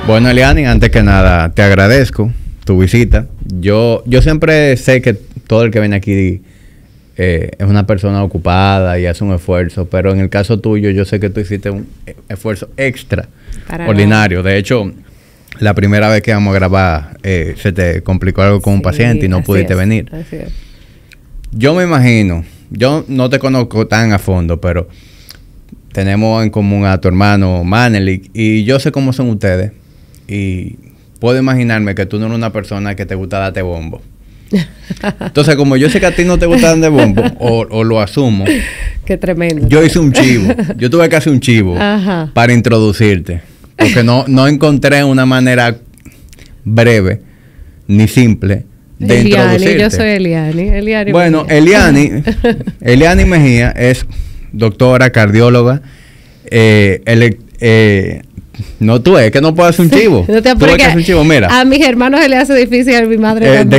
Bueno, Eliani, antes que nada, te agradezco tu visita. Yo siempre sé que todo el que viene aquí es una persona ocupada y hace un esfuerzo, pero en el caso tuyo, yo sé que tú hiciste un esfuerzo extraordinario. De hecho, la primera vez que vamos a grabar, se te complicó algo con un paciente y no pudiste venir. Así es. Yo me imagino, yo no te conozco tan a fondo, pero tenemos en común a tu hermano Manelik y yo sé cómo son ustedes y puedo imaginarme que tú no eres una persona que te gusta darte bombo. Entonces, como yo sé que a ti no te gusta dar bombo, o lo asumo. Qué tremendo. Yo hice un chivo. Yo tuve que hacer un chivo para introducirte. Porque no encontré una manera breve ni simple de introducirte. Yo soy Eliani. Bueno, Eliani Mejía es doctora, cardióloga, no, tú es que no puedo hacer un chivo. No te apures, que hacer un chivo. Mira, a mis hermanos se le hace difícil, a mi madre también.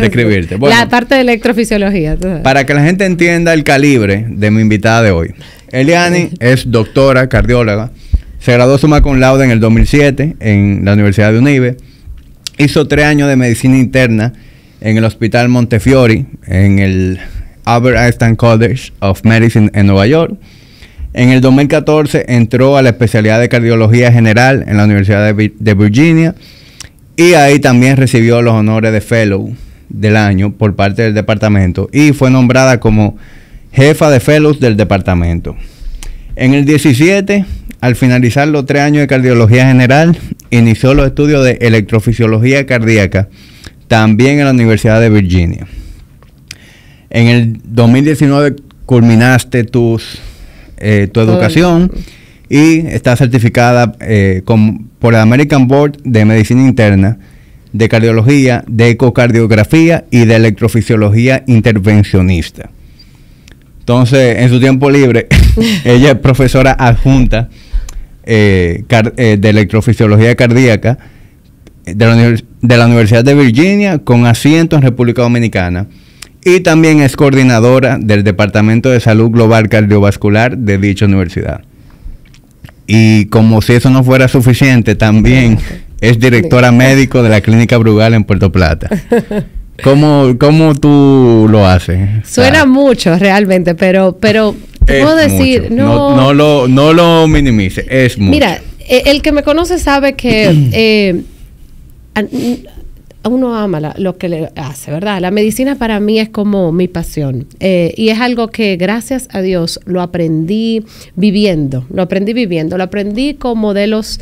Describirte. Bueno, la parte de electrofisiología. Para que la gente entienda el calibre de mi invitada de hoy. Eliani es doctora, cardióloga. Se graduó summa cum laude en el 2007 en la Universidad de Unive. Hizo 3 años de medicina interna en el Hospital Montefiore, en el Albert Einstein College of Medicine en Nueva York. En el 2014 entró a la especialidad de cardiología general en la Universidad de Virginia y ahí también recibió los honores de Fellow del año por parte del departamento y fue nombrada como jefa de Fellows del departamento. En el 17, al finalizar los 3 años de cardiología general, inició los estudios de electrofisiología cardíaca también en la Universidad de Virginia. En el 2019 culminaste tu educación y está certificada por el American Board de Medicina Interna, de Cardiología, de Ecocardiografía y de Electrofisiología Intervencionista. Entonces, en su tiempo libre, ella es profesora adjunta de Electrofisiología Cardíaca de la Universidad de Virginia, con asiento en República Dominicana. Y también es coordinadora del Departamento de Salud Global Cardiovascular de dicha universidad. Y como si eso no fuera suficiente, también es directora médico de la Clínica Brugal en Puerto Plata. ¿Cómo tú lo haces? Suena mucho realmente, pero puedo decir... No lo minimice, es mucho. Mira, el que me conoce sabe que... uno ama lo que le hace, ¿verdad? La medicina para mí es como mi pasión. Y es algo que, gracias a Dios, lo aprendí viviendo. Lo aprendí con modelos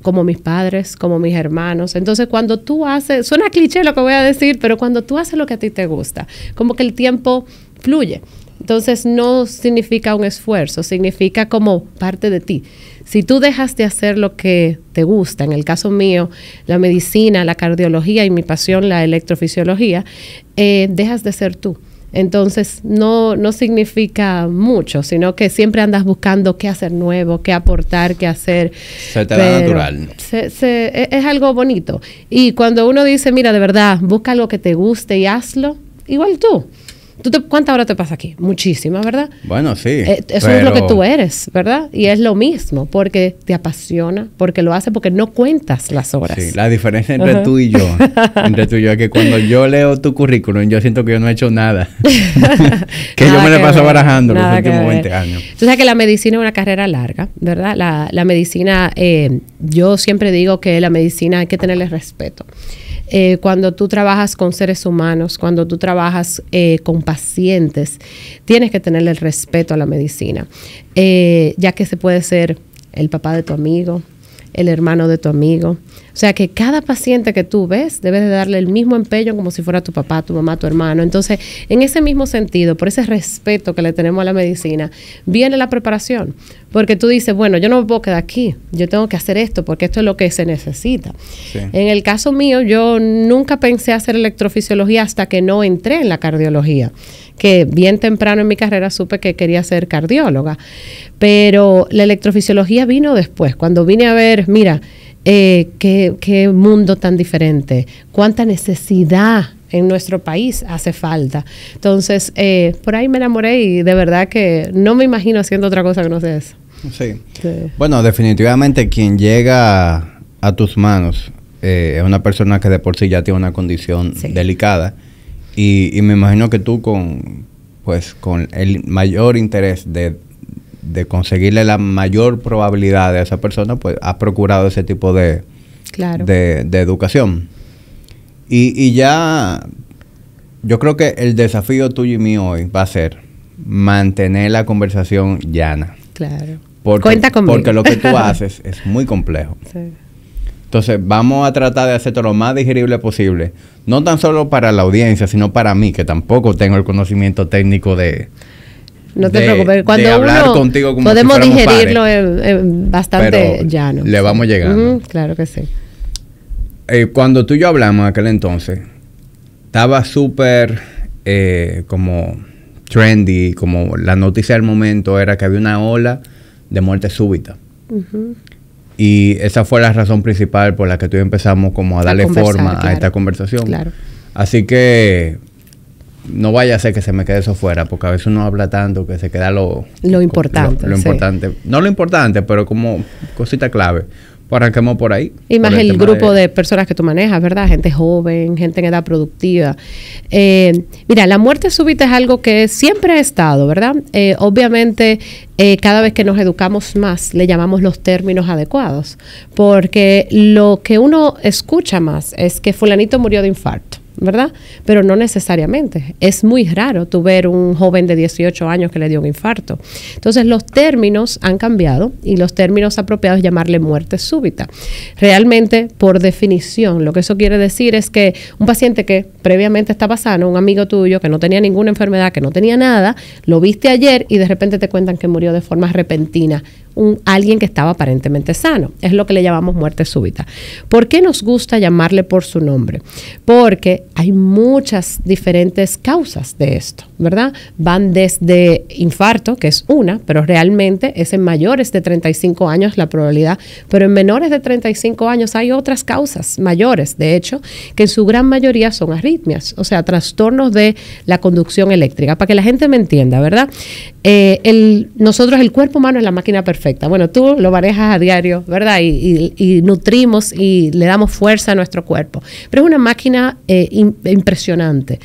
como mis padres, como mis hermanos. Entonces, cuando tú haces... Suena cliché lo que voy a decir, pero cuando tú haces lo que a ti te gusta, como que el tiempo fluye. Entonces, no significa un esfuerzo, significa como parte de ti. Si tú dejas de hacer lo que te gusta, en el caso mío, la medicina, la cardiología y mi pasión, la electrofisiología, dejas de ser tú. Entonces, no significa mucho, sino que siempre andas buscando qué hacer nuevo, qué aportar, qué hacer. Se te da natural. Es algo bonito. Y cuando uno dice, mira, de verdad, busca algo que te guste y hazlo, igual tú. ¿Cuántas horas te pasa aquí? Muchísimas, ¿verdad? Bueno, sí. Eso es lo que tú eres, ¿verdad? Y es lo mismo, porque te apasiona, porque lo haces, porque no cuentas las horas. Sí, la diferencia entre tú y yo, es que cuando yo leo tu currículum, yo siento que yo no he hecho nada. Que yo me la paso barajando los últimos 20 años. Tú sabes que la medicina es una carrera larga, ¿verdad? La medicina, yo siempre digo que la medicina hay que tenerle respeto. Cuando tú trabajas con seres humanos, cuando tú trabajas con pacientes, tienes que tenerle el respeto a la medicina, ya que se puede ser el papá de tu amigo, el hermano de tu amigo. O sea que cada paciente que tú ves, debes de darle el mismo empeño como si fuera tu papá, tu mamá, tu hermano. Entonces, en ese mismo sentido, por ese respeto que le tenemos a la medicina, viene la preparación. Porque tú dices, bueno, yo no me puedo quedar aquí, yo tengo que hacer esto porque esto es lo que se necesita. Sí. En el caso mío, yo nunca pensé hacer electrofisiología hasta que no entré en la cardiología, que bien temprano en mi carrera supe que quería ser cardióloga. Pero la electrofisiología vino después, cuando vine a ver, mira, qué mundo tan diferente, cuánta necesidad en nuestro país hace falta. Entonces, por ahí me enamoré y de verdad que no me imagino haciendo otra cosa que no sea eso. Sí. Bueno, definitivamente quien llega a tus manos es una persona que de por sí ya tiene una condición delicada y me imagino que tú con el mayor interés de conseguirle la mayor probabilidad a esa persona, pues has procurado ese tipo de educación. Y ya yo creo que el desafío tuyo y mío hoy va a ser mantener la conversación llana. Claro. Cuenta conmigo. Porque lo que tú haces es muy complejo. Sí. Entonces, vamos a tratar de hacerte lo más digerible posible. No tan solo para la audiencia, sino para mí, que tampoco tengo el conocimiento técnico no te preocupes. Cuando hablar contigo como podemos si digerirlo bastante llano. Le vamos llegando. Claro que sí. Cuando tú y yo hablamos en aquel entonces, estaba súper como trendy, como la noticia del momento era que había una ola de muerte súbita. Y esa fue la razón principal por la que tú y yo empezamos como a darle forma a esta conversación. Claro. Así que no vaya a ser que se me quede eso fuera, porque a veces uno habla tanto que se queda lo importante. Lo importante. No lo importante, pero como cosita clave. Pues arranquemos por ahí. Y más el grupo de personas que tú manejas, ¿verdad? Gente joven, gente en edad productiva. Mira, la muerte súbita es algo que siempre ha estado, ¿verdad? Obviamente, cada vez que nos educamos más, le llamamos los términos adecuados. Porque lo que uno escucha más es que fulanito murió de infarto, ¿verdad? Pero no necesariamente. Es muy raro tú ver un joven de 18 años que le dio un infarto. Entonces, los términos han cambiado y los términos apropiados es llamarle muerte súbita. Realmente, por definición, lo que eso quiere decir es que un paciente que previamente estaba sano, un amigo tuyo que no tenía ninguna enfermedad, que no tenía nada, lo viste ayer y de repente te cuentan que murió de forma repentina. Alguien que estaba aparentemente sano. Es lo que le llamamos muerte súbita. ¿Por qué nos gusta llamarle por su nombre? Porque hay muchas diferentes causas de esto, ¿verdad? Van desde infarto, que es una, pero realmente es en mayores de 35 años la probabilidad, pero en menores de 35 años hay otras causas mayores, de hecho, que en su gran mayoría son arritmias, o sea, trastornos de la conducción eléctrica. Para que la gente me entienda, ¿verdad? Nosotros, el cuerpo humano es la máquina perfecta. Bueno, tú lo manejas a diario, ¿verdad? Y nutrimos y le damos fuerza a nuestro cuerpo. Pero es una máquina impresionante.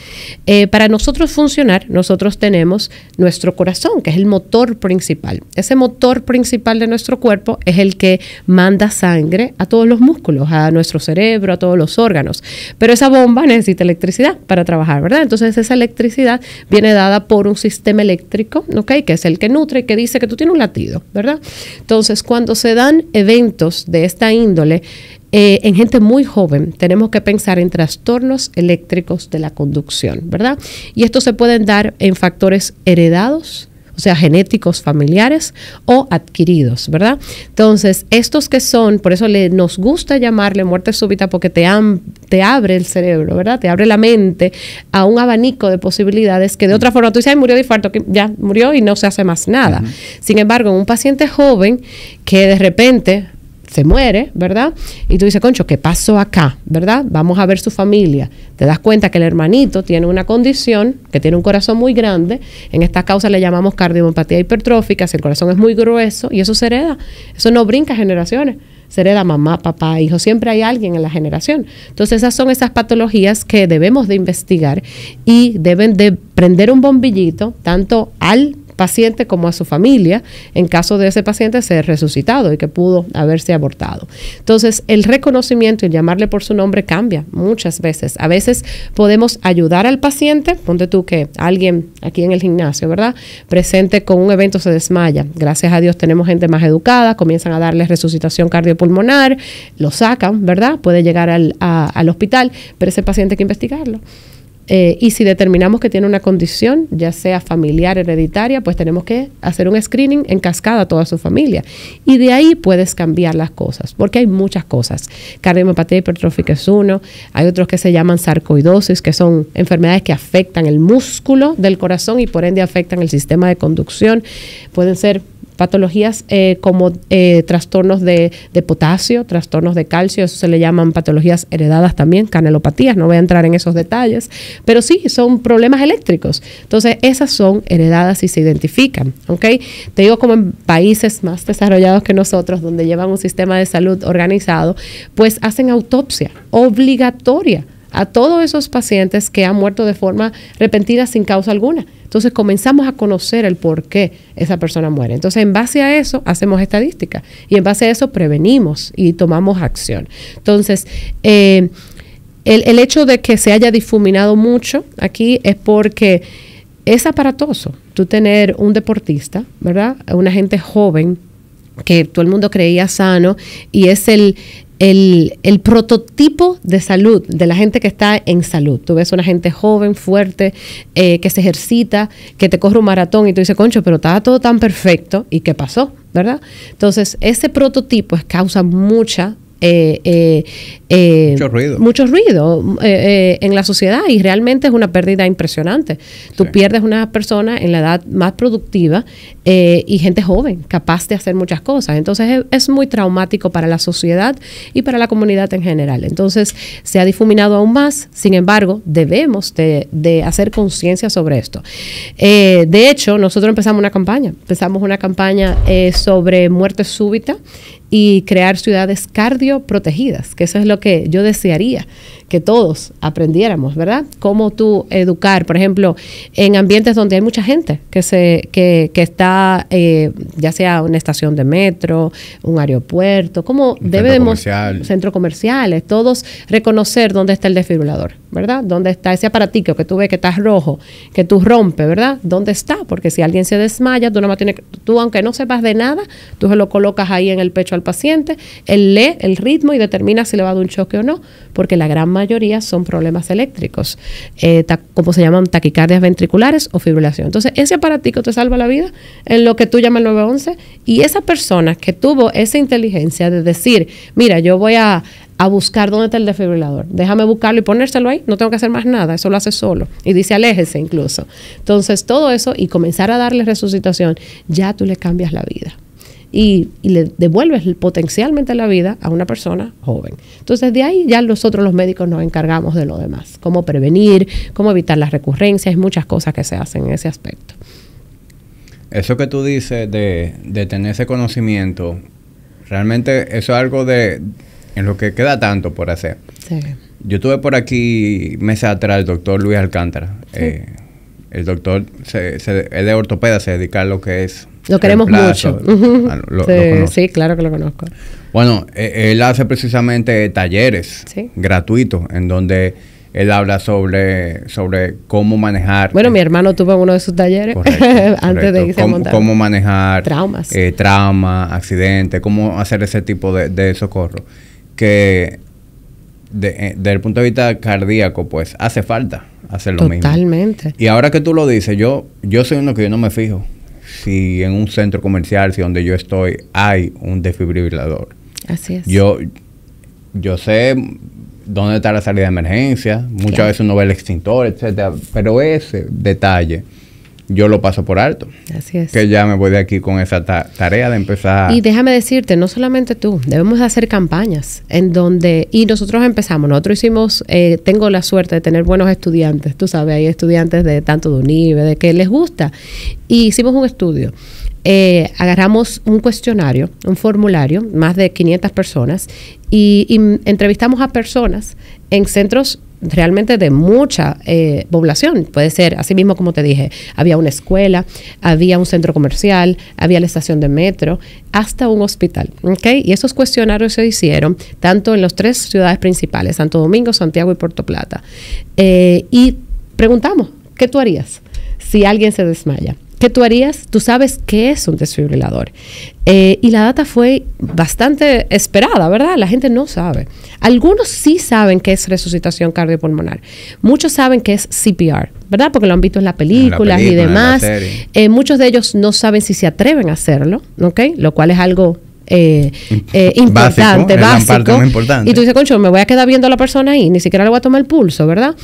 Para nosotros funcionar, nosotros tenemos nuestro corazón, que es el motor principal. Ese motor principal de nuestro cuerpo es el que manda sangre a todos los músculos, a nuestro cerebro, a todos los órganos. Pero esa bomba necesita electricidad para trabajar, ¿verdad? Entonces, esa electricidad viene dada por un sistema eléctrico, ¿ok? Que es el que nutre y que dice que tú tienes un latido, ¿verdad? Entonces, cuando se dan eventos de esta índole, en gente muy joven, tenemos que pensar en trastornos eléctricos de la conducción, ¿verdad? Y estos se pueden dar en factores heredados, o sea, genéticos familiares o adquiridos, ¿verdad? Entonces, estos que son, por eso nos gusta llamarle muerte súbita, porque te abre el cerebro, ¿verdad? Te abre la mente a un abanico de posibilidades que de otra forma tú dices, ay, murió de infarto, que ya murió y no se hace más nada. Sin embargo, en un paciente joven que de repente se muere, ¿verdad? Y tú dices, concho, ¿qué pasó acá? ¿Verdad? Vamos a ver su familia. Te das cuenta que el hermanito tiene una condición, que tiene un corazón muy grande. En esta causa le llamamos cardiomiopatía hipertrófica, si el corazón es muy grueso, y eso se hereda. Eso no brinca generaciones. Se hereda mamá, papá, hijo. Siempre hay alguien en la generación. Entonces, esas son esas patologías que debemos de investigar y deben de prender un bombillito tanto al paciente como a su familia, en caso de ese paciente ser resucitado y que pudo haberse abortado. Entonces, el reconocimiento y llamarle por su nombre cambia muchas veces. A veces podemos ayudar al paciente, ponte tú que alguien aquí en el gimnasio, ¿verdad?, presente con un evento se desmaya. Gracias a Dios tenemos gente más educada, comienzan a darle resucitación cardiopulmonar, lo sacan, ¿verdad?, puede llegar al hospital, pero ese paciente hay que investigarlo. Y si determinamos que tiene una condición, ya sea familiar, hereditaria, pues tenemos que hacer un screening en cascada a toda su familia. Y de ahí puedes cambiar las cosas, porque hay muchas cosas. Cardiomiopatía hipertrófica es uno, hay otros que se llaman sarcoidosis, que son enfermedades que afectan el músculo del corazón y por ende afectan el sistema de conducción. Pueden ser patologías como trastornos de potasio, trastornos de calcio, eso se le llaman patologías heredadas también, canelopatías, no voy a entrar en esos detalles, pero sí, son problemas eléctricos. Entonces, esas son heredadas y se identifican, ¿ok? Te digo, como en países más desarrollados que nosotros, donde llevan un sistema de salud organizado, pues hacen autopsia obligatoria a todos esos pacientes que han muerto de forma repentina sin causa alguna. Entonces comenzamos a conocer el por qué esa persona muere. Entonces, en base a eso hacemos estadística y en base a eso prevenimos y tomamos acción. Entonces, el hecho de que se haya difuminado mucho aquí es porque es aparatoso tú tener un deportista, ¿verdad? Una gente joven que todo el mundo creía sano y es el prototipo de salud, de la gente que está en salud. Tú ves una gente joven, fuerte, que se ejercita, que te corre un maratón y tú dices, concho, pero estaba todo tan perfecto. ¿Y qué pasó? ¿Verdad? Entonces, ese prototipo causa mucho ruido en la sociedad y realmente es una pérdida impresionante. Tú pierdes una persona en la edad más productiva y gente joven, capaz de hacer muchas cosas. Entonces es muy traumático para la sociedad y para la comunidad en general. Entonces se ha difuminado aún más, sin embargo, debemos de hacer conciencia sobre esto. De hecho, nosotros empezamos una campaña sobre muerte súbita y crear ciudades cardioprotegidas, que eso es lo que yo desearía que todos aprendiéramos, ¿verdad? Cómo tú educar, por ejemplo, en ambientes donde hay mucha gente que está, ya sea una estación de metro, un aeropuerto, cómo debemos, centros comerciales, todos reconocer dónde está el desfibrilador, ¿verdad? Dónde está ese aparatico que tú ves que está rojo, que tú rompes, ¿verdad? ¿Dónde está? Porque si alguien se desmaya, tú aunque no sepas de nada, tú se lo colocas ahí en el pecho al paciente, él lee el ritmo y determina si le va a dar un choque o no, porque la gran mayoría son problemas eléctricos, como se llaman taquicardias ventriculares o fibrilación. Entonces, ese aparatico te salva la vida en lo que tú llamas el 911 y esa persona que tuvo esa inteligencia de decir, mira, yo voy a buscar dónde está el desfibrilador, déjame buscarlo y ponérselo ahí, no tengo que hacer más nada, eso lo hace solo y dice aléjese incluso. Entonces, todo eso y comenzar a darle resucitación, ya tú le cambias la vida. Y le devuelves potencialmente la vida a una persona joven. Entonces, de ahí ya nosotros los médicos nos encargamos de lo demás. Cómo prevenir, cómo evitar las recurrencias, hay muchas cosas que se hacen en ese aspecto. Eso que tú dices de tener ese conocimiento, realmente eso es algo en lo que queda tanto por hacer. Sí. Yo tuve por aquí meses atrás el doctor Luis Alcántara. Sí. El doctor es de ortopeda, se dedica a lo que es... Lo queremos mucho. Sí, claro que lo conozco. Bueno, él hace precisamente talleres gratuitos en donde él habla sobre cómo manejar... Bueno, mi hermano tuvo uno de sus talleres antes de irse a montar. Cómo manejar... Traumas. Trauma, accidentes, cómo hacer ese tipo de socorro. Que desde el punto de vista cardíaco, pues hace falta hacer lo mismo. Totalmente. Y ahora que tú lo dices, yo soy uno que yo no me fijo si en un centro comercial, si donde yo estoy, hay un desfibrilador. Así es. Yo sé dónde está la salida de emergencia, muchas veces uno ve el extintor, etcétera, pero ese detalle yo lo paso por alto. Así es. Que ya me voy de aquí con esa tarea de empezar. Y déjame decirte, no solamente tú, debemos hacer campañas en donde, y nosotros hicimos, tengo la suerte de tener buenos estudiantes, tú sabes, hay estudiantes de tanto de UNIBE, de que les gusta, y hicimos un estudio. Agarramos un cuestionario, un formulario, más de 500 personas, y entrevistamos a personas en centros realmente de mucha población. Puede ser, así mismo como te dije, había una escuela, había un centro comercial, había la estación de metro, hasta un hospital, ¿ok? Y esos cuestionarios se hicieron tanto en las 3 ciudades principales, Santo Domingo, Santiago y Puerto Plata. Y preguntamos, ¿qué tú harías si alguien se desmaya? ¿Qué tú harías? Tú sabes qué es un desfibrilador. Y la data fue bastante esperada, ¿verdad? La gente no sabe. Algunos sí saben qué es resucitación cardiopulmonar. Muchos saben qué es CPR, ¿verdad? Porque lo han visto en las películas y demás. Muchos de ellos no saben si se atreven a hacerlo, ¿ok? Lo cual es algo importante, básico. Importante. Y tú dices, concho, me voy a quedar viendo a la persona ahí, ni siquiera le voy a tomar el pulso, ¿verdad?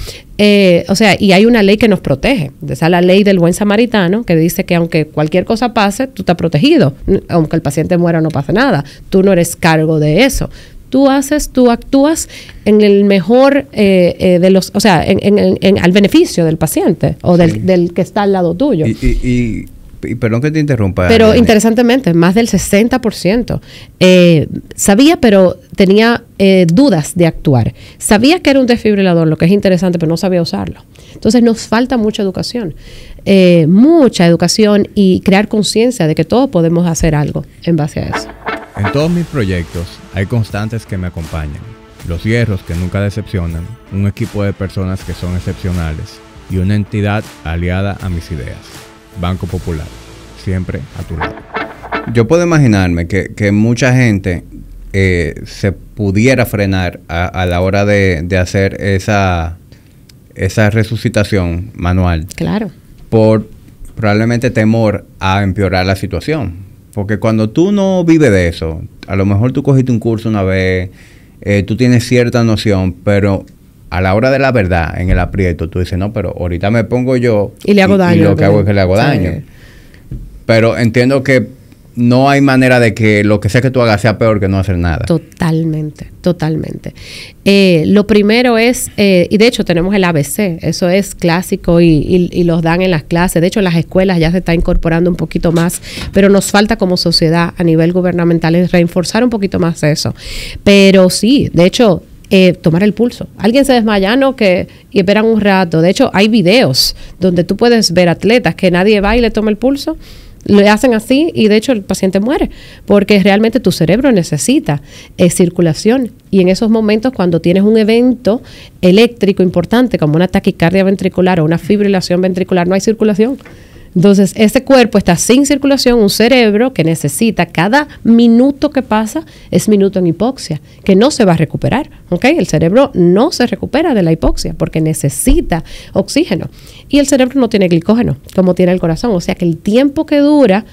O sea, y hay una ley que nos protege. Esa es la ley del buen samaritano, que dice que aunque cualquier cosa pase, tú estás protegido. Aunque el paciente muera, no pasa nada. Tú no eres cargo de eso. Tú actúas en el mejor de los, o sea, al beneficio del paciente o del que está al lado tuyo. Y perdón que te interrumpa. Pero interesantemente, más del 60%. Sabía, pero tenía dudas de actuar. Sabía que era un desfibrilador, lo que es interesante, pero no sabía usarlo. Entonces nos falta mucha educación y crear conciencia de que todos podemos hacer algo en base a eso. En todos mis proyectos hay constantes que me acompañan, los hierros que nunca decepcionan, un equipo de personas que son excepcionales y una entidad aliada a mis ideas. Banco Popular, siempre a tu lado. Yo puedo imaginarme que mucha gente se pudiera frenar a la hora de hacer esa resucitación manual. Claro. Por probablemente temor a empeorar la situación. Porque cuando tú no vives de eso, a lo mejor tú cogiste un curso una vez, tú tienes cierta noción, pero a la hora de la verdad, en el aprieto, tú dices, no, pero ahorita me pongo yo y le hago daño. Y lo que hago es que le hago daño. Pero entiendo que no hay manera de que lo que sea que tú hagas sea peor que no hacer nada. Totalmente. Lo primero es, y de hecho tenemos el ABC, eso es clásico y los dan en las clases. De hecho, en las escuelas ya se está incorporando un poquito más, pero nos falta como sociedad a nivel gubernamental es reforzar un poquito más eso. Pero sí, de hecho, tomar el pulso. Alguien se desmaya, y esperan un rato. De hecho, hay videos donde tú puedes ver atletas que nadie va y le toma el pulso. Le hacen así y de hecho el paciente muere porque realmente tu cerebro necesita circulación y en esos momentos cuando tienes un evento eléctrico importante como una taquicardia ventricular o una fibrilación ventricular no hay circulación. Entonces, ese cuerpo está sin circulación, un cerebro que necesita, cada minuto que pasa es minuto en hipoxia, que no se va a recuperar, ¿ok? El cerebro no se recupera de la hipoxia porque necesita oxígeno. Y el cerebro no tiene glicógeno, como tiene el corazón, o sea que el tiempo que dura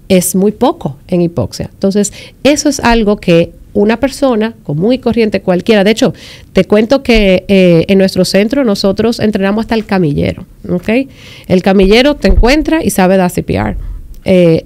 es muy poco en hipoxia. Entonces, eso es algo que una persona común y corriente cualquiera. De hecho, te cuento que en nuestro centro nosotros entrenamos hasta el camillero, ¿ok? El camillero te encuentra y sabe dar CPR.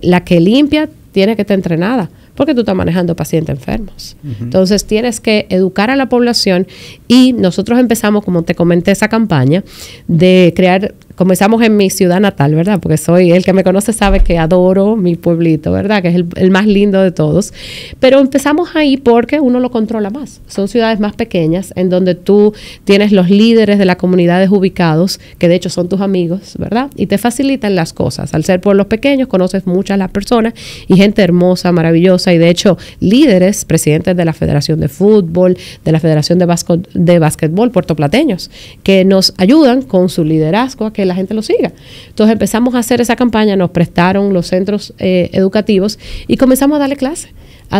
La que limpia tiene que estar entrenada porque tú estás manejando pacientes enfermos. Entonces, tienes que educar a la población y nosotros empezamos, como te comenté, esa campaña de crear. Comenzamos en mi ciudad natal, ¿verdad? Porque el que me conoce sabe que adoro mi pueblito, ¿verdad? Que es el más lindo de todos. Pero empezamos ahí porque uno lo controla más. Son ciudades más pequeñas en donde tú tienes los líderes de las comunidades ubicados, que de hecho son tus amigos, ¿verdad? Y te facilitan las cosas. Al ser pueblos pequeños, conoces muchas las personas y gente hermosa, maravillosa. Y de hecho, líderes, presidentes de la Federación de Fútbol, de la Federación de Básquetbol, puertoplateños, que nos ayudan con su liderazgo a que la gente lo siga. Entonces empezamos a hacer esa campaña, nos prestaron los centros educativos y comenzamos a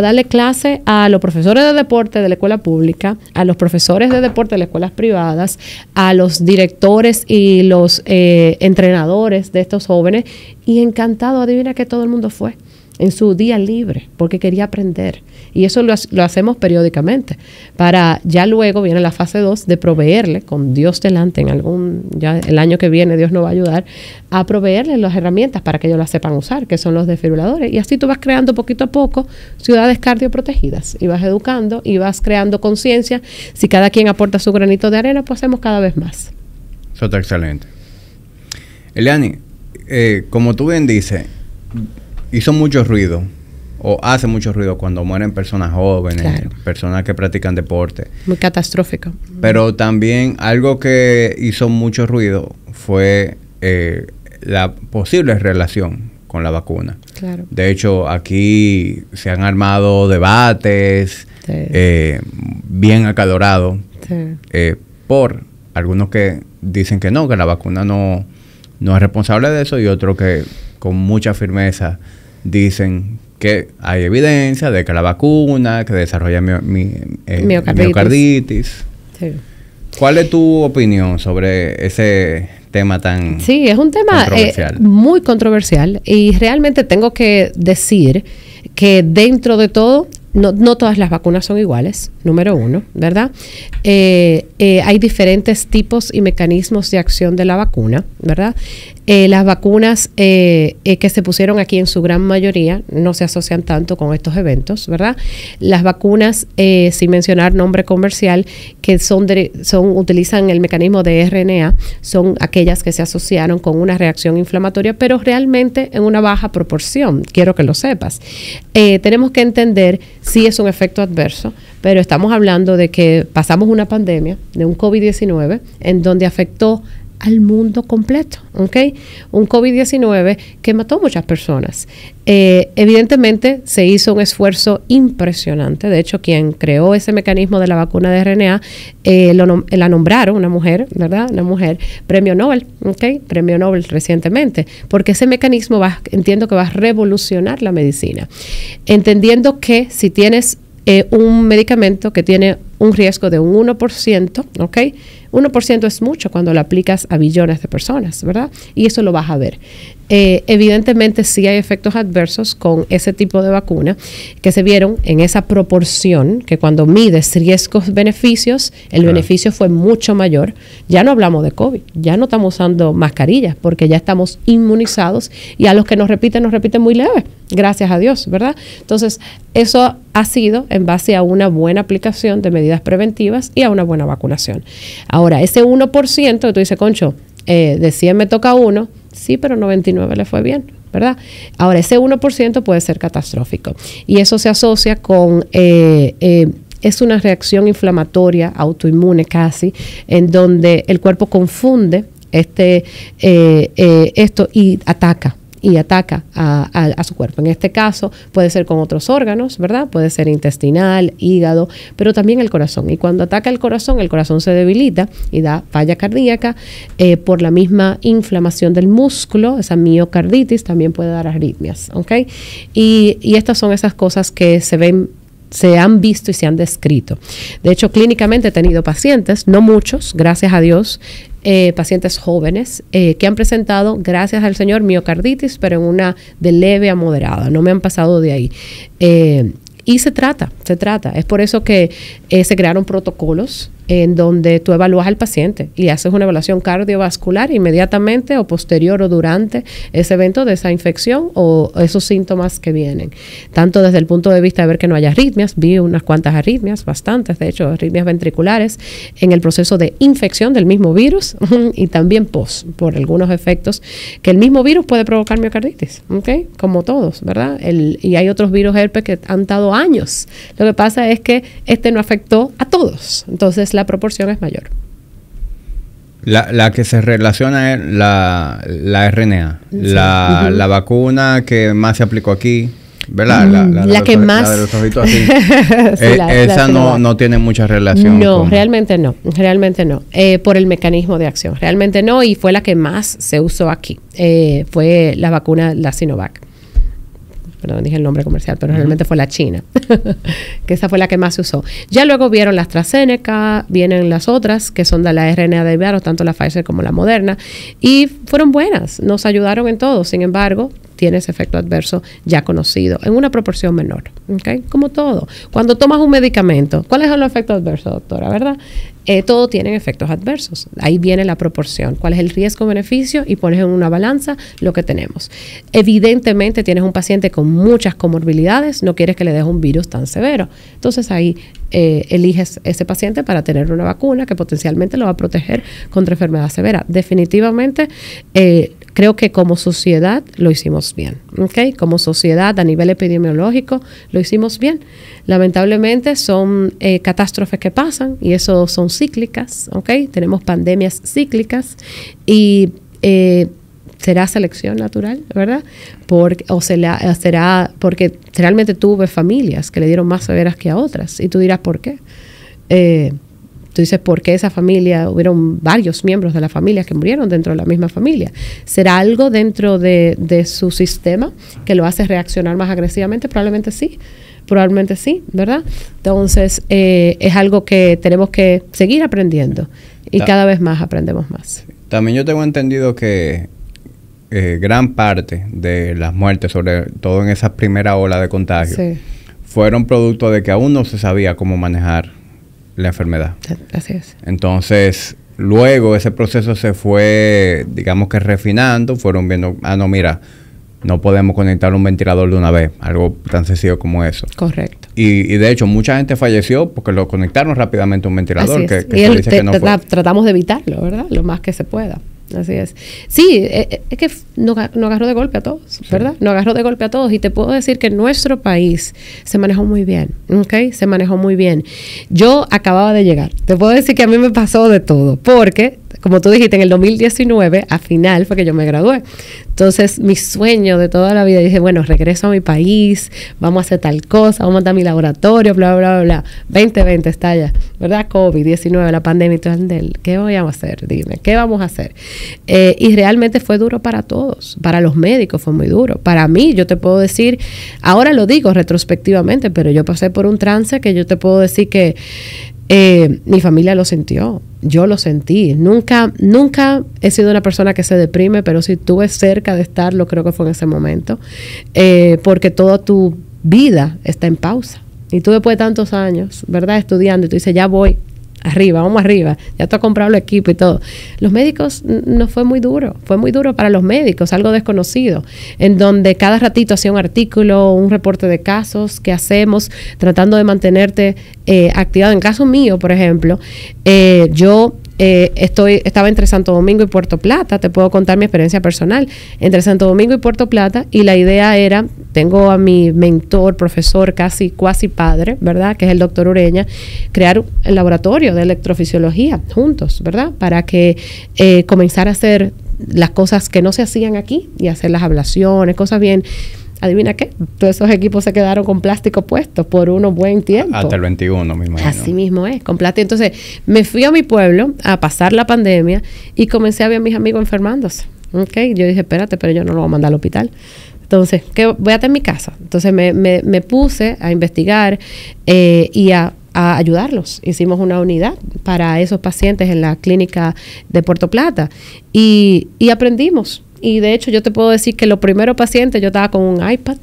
darle clase a los profesores de deporte de la escuela pública, a los profesores de deporte de las escuelas privadas, a los directores y los entrenadores de estos jóvenes y encantado, adivina que todo el mundo fue en su día libre porque quería aprender y eso lo hacemos periódicamente para ya luego viene la fase 2 de proveerle con Dios delante ya el año que viene Dios nos va a ayudar a proveerle las herramientas para que ellos las sepan usar, que son los desfibriladores y así tú vas creando poquito a poco ciudades cardioprotegidas y vas educando y vas creando conciencia. Si cada quien aporta su granito de arena, pues hacemos cada vez más. Eso está excelente. Eliani, como tú bien dices, hizo mucho ruido o hace mucho ruido cuando mueren personas jóvenes, claro, personas que practican deporte. Muy catastrófico. Pero también algo que hizo mucho ruido fue la posible relación con la vacuna. Claro. De hecho, aquí se han armado debates bien acalorados por algunos que dicen que la vacuna no es responsable de eso y otros que con mucha firmeza dicen que hay evidencia de que la vacuna, que desarrolla miocarditis. Sí. ¿Cuál es tu opinión sobre ese tema tan Sí, es un tema muy controversial y realmente tengo que decir que dentro de todo, no todas las vacunas son iguales, número uno, ¿verdad? Hay diferentes tipos y mecanismos de acción de la vacuna, ¿verdad? Las vacunas que se pusieron aquí en su gran mayoría no se asocian tanto con estos eventos, ¿verdad? Las vacunas, sin mencionar nombre comercial, que utilizan el mecanismo de RNA, son aquellas que se asociaron con una reacción inflamatoria, pero realmente en una baja proporción, quiero que lo sepas. Tenemos que entender si es un efecto adverso, pero estamos hablando de que pasamos una pandemia de un COVID-19 en donde afectó al mundo completo, ¿ok? Un COVID-19 que mató muchas personas. Evidentemente se hizo un esfuerzo impresionante. De hecho, quien creó ese mecanismo de la vacuna de RNA, la nombraron una mujer, ¿verdad? Una mujer, premio Nobel, ¿ok? Premio Nobel recientemente, porque ese mecanismo entiendo que va a revolucionar la medicina. Entendiendo que si tienes un medicamento que tiene un riesgo de un 1%, ¿ok? 1% es mucho cuando lo aplicas a billones de personas, ¿verdad? Y eso lo vas a ver. Evidentemente sí hay efectos adversos con ese tipo de vacuna que se vieron en esa proporción que cuando mides riesgos-beneficios, el beneficio fue mucho mayor. Ya no hablamos de COVID, ya no estamos usando mascarillas porque ya estamos inmunizados y a los que nos repiten muy leve, gracias a Dios, ¿verdad? Entonces, eso ha sido en base a una buena aplicación de medidas preventivas y a una buena vacunación. Ahora, ese 1% que tú dices, Concho, de 100 me toca 1, sí, pero 99 le fue bien, ¿verdad? Ahora, ese 1% puede ser catastrófico y eso se asocia con... es una reacción inflamatoria, autoinmune casi, en donde el cuerpo confunde esto y ataca a su cuerpo. En este caso puede ser con otros órganos, ¿verdad? Puede ser intestinal, hígado, pero también el corazón. Y cuando ataca el corazón se debilita y da falla cardíaca por la misma inflamación del músculo, esa miocarditis también puede dar arritmias, ¿ok? Y estas son esas cosas que se han visto y se han descrito. De hecho, clínicamente he tenido pacientes, no muchos, gracias a Dios, pacientes jóvenes que han presentado, gracias al Señor, miocarditis, pero en una de leve a moderada, no me han pasado de ahí. Y se trata. Es por eso que se crearon protocolos en donde tú evalúas al paciente y haces una evaluación cardiovascular inmediatamente o posterior o durante ese evento de esa infección o esos síntomas que vienen. Tanto desde el punto de vista de ver que no haya arritmias, vi unas cuantas arritmias, bastantes, de hecho, arritmias ventriculares en el proceso de infección del mismo virus y también por algunos efectos que el mismo virus puede provocar miocarditis, ¿ok? Como todos, ¿verdad? Y hay otros virus herpes que han dado años. Lo que pasa es que no afectó a todos. Entonces, la proporción es mayor. La que se relaciona es la RNA, sí. La vacuna que más se aplicó aquí, ¿verdad? La que más... La de los ojitos así. Sí, esa no tiene mucha relación. No, realmente no. Por el mecanismo de acción. Realmente no, y fue la que más se usó aquí. Fue la vacuna, la Sinovac. Perdón, dije el nombre comercial, pero realmente fue la China, que esa fue la que más se usó. Ya luego vieron la AstraZeneca, vienen las otras, que son de la RNA de virus, tanto la Pfizer como la Moderna, y fueron buenas, nos ayudaron en todo. Sin embargo, tiene ese efecto adverso ya conocido, en una proporción menor, ¿okay? Como todo. Cuando tomas un medicamento, ¿cuáles son los efectos adversos, doctora? ¿Verdad? Todo tienen efectos adversos. Ahí viene la proporción. ¿Cuál es el riesgo-beneficio? Y pones en una balanza lo que tenemos. Evidentemente, tienes un paciente con muchas comorbilidades, no quieres que le des un virus tan severo. Entonces, ahí eliges ese paciente para tener una vacuna que potencialmente lo va a proteger contra enfermedad severa. Definitivamente, creo que como sociedad lo hicimos bien, ¿ok? Como sociedad a nivel epidemiológico lo hicimos bien. Lamentablemente son catástrofes que pasan y eso son cíclicas, ¿ok? Tenemos pandemias cíclicas y será selección natural, ¿verdad? Será porque realmente tuve familias que le dieron más severas que a otras y tú dirás, ¿por qué? Tú dices, ¿por qué esa familia? Hubieron varios miembros de la familia que murieron dentro de la misma familia. ¿Será algo dentro de su sistema que lo hace reaccionar más agresivamente? Probablemente sí, ¿verdad? Entonces, es algo que tenemos que seguir aprendiendo y cada vez más aprendemos más. También yo tengo entendido que gran parte de las muertes, sobre todo en esa primera ola de contagio, Sí. fueron producto de que aún no se sabía cómo manejar la enfermedad. Así es. Entonces, luego ese proceso se fue, digamos que refinando, fueron viendo, no, mira, no podemos conectar un ventilador de una vez, algo tan sencillo como eso. Correcto. Y de hecho, mucha gente falleció porque lo conectaron rápidamente a un ventilador, Así es. que Y se dice que no fue. tratamos de evitarlo, ¿verdad? Lo más que se pueda. Así es. Sí, es que nos agarró de golpe a todos, ¿verdad? Nos agarró de golpe a todos. Y te puedo decir que en nuestro país se manejó muy bien, ¿ok? Se manejó muy bien. Yo acababa de llegar. Te puedo decir que a mí me pasó de todo. Porque, como tú dijiste, en el 2019, a final, fue que yo me gradué. Entonces, mi sueño de toda la vida, dije, bueno, regreso a mi país, vamos a hacer tal cosa, vamos a montar mi laboratorio, bla, bla, bla, bla. 2020 está ya, ¿verdad? COVID-19, la pandemia y todo. ¿Qué vamos a hacer? Dime, ¿qué vamos a hacer? Y realmente fue duro para todos. Para los médicos fue muy duro. Para mí, yo te puedo decir, ahora lo digo retrospectivamente, pero yo pasé por un trance que yo te puedo decir que mi familia lo sintió, yo lo sentí. Nunca he sido una persona que se deprime, pero si estuve cerca de estarlo, creo que fue en ese momento, porque toda tu vida está en pausa. Y tú después de tantos años, ¿verdad? Estudiando, y tú dices, ya voy, arriba, vamos arriba, ya tú has comprado el equipo y todo. Los médicos no fue muy duro para los médicos, algo desconocido, en donde cada ratito hacía un artículo, un reporte de casos que hacemos, tratando de mantenerte activado. En caso mío, por ejemplo, yo estaba entre Santo Domingo y Puerto Plata. Te puedo contar mi experiencia personal entre Santo Domingo y Puerto Plata, y la idea era, tengo a mi mentor, profesor, casi cuasi padre, ¿verdad?, que es el doctor Ureña, crear el laboratorio de electrofisiología juntos, ¿verdad?, para que comenzar a hacer las cosas que no se hacían aquí y hacer las ablaciones, cosas bien. Adivina qué, todos esos equipos se quedaron con plástico puestos por unos buen tiempo. Hasta el 21, me imagino. Así mismo es, con plástico. Entonces, me fui a mi pueblo a pasar la pandemia y comencé a ver a mis amigos enfermándose. ¿Okay? Yo dije, espérate, pero yo no lo voy a mandar al hospital. Entonces, ¿qué voy a estar en mi casa? Entonces, me puse a investigar y a ayudarlos. Hicimos una unidad para esos pacientes en la clínica de Puerto Plata y aprendimos. Y de hecho yo te puedo decir que los primeros pacientes yo estaba con un iPad,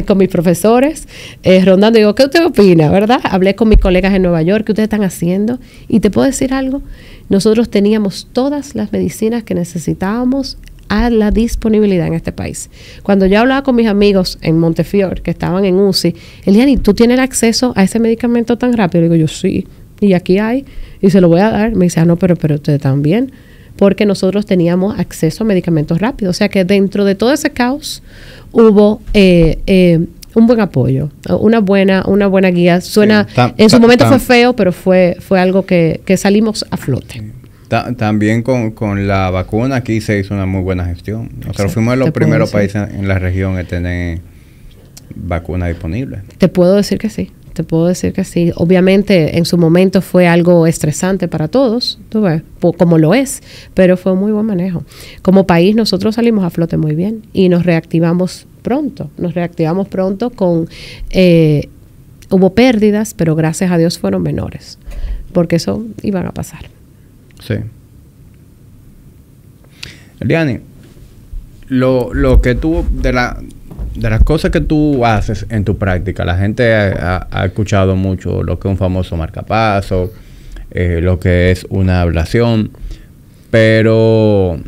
con mis profesores, rondando. Digo, ¿qué usted opina? ¿Verdad? Hablé con mis colegas en Nueva York, ¿qué ustedes están haciendo? Y te puedo decir algo, nosotros teníamos todas las medicinas que necesitábamos a la disponibilidad en este país. Cuando yo hablaba con mis amigos en Montefiore, que estaban en UCI, Eliani, ¿tú tienes acceso a ese medicamento tan rápido? Digo yo, sí, y aquí hay, y se lo voy a dar. Me dice, no, pero ustedes también, porque nosotros teníamos acceso a medicamentos rápidos. O sea que dentro de todo ese caos hubo un buen apoyo, una buena guía. Suena, en su momento fue feo, pero fue algo que salimos a flote. También con la vacuna aquí se hizo una muy buena gestión. Nosotros fuimos de los primeros países en la región en tener vacuna disponible. Te puedo decir que sí. Obviamente en su momento fue algo estresante para todos, tú ves, como lo es, pero fue un muy buen manejo. Como país nosotros salimos a flote muy bien y nos reactivamos pronto con... hubo pérdidas, pero gracias a Dios fueron menores, porque eso iban a pasar. Sí. Eliani, lo que tú de las cosas que tú haces en tu práctica, la gente ha escuchado mucho lo que es un famoso marcapaso, lo que es una ablación, pero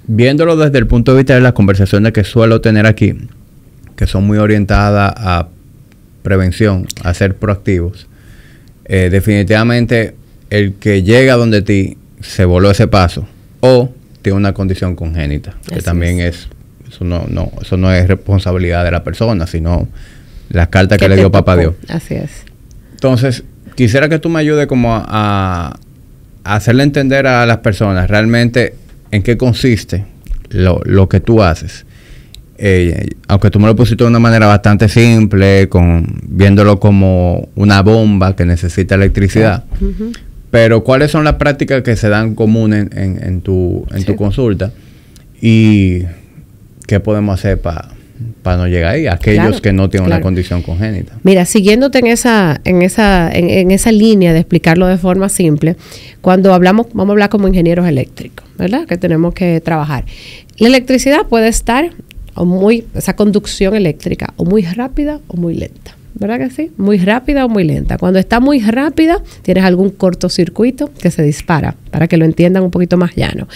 viéndolo desde el punto de vista de las conversaciones que suelo tener aquí, que son muy orientadas a prevención, a ser proactivos, definitivamente el que llega donde ti se voló ese paso o tiene una condición congénita, que también es eso no es responsabilidad de la persona, sino las cartas que le dio papá Dios. Así es. Entonces, quisiera que tú me ayudes como a hacerle entender a las personas realmente en qué consiste lo que tú haces. Aunque tú me lo pusiste de una manera bastante simple, viéndolo como una bomba que necesita electricidad. Uh-huh. Pero ¿cuáles son las prácticas que se dan comunes en tu consulta? Y ¿qué podemos hacer para para no llegar ahí, aquellos Claro, que no tienen claro. una condición congénita. Mira, siguiéndote en esa línea de explicarlo de forma simple, cuando hablamos, vamos a hablar como ingenieros eléctricos, ¿verdad? Que tenemos que trabajar. La electricidad puede estar, esa conducción eléctrica, o muy rápida o muy lenta. ¿Verdad que sí? Muy rápida o muy lenta. Cuando está muy rápida, tienes algún cortocircuito que se dispara, para que lo entiendan un poquito más llano.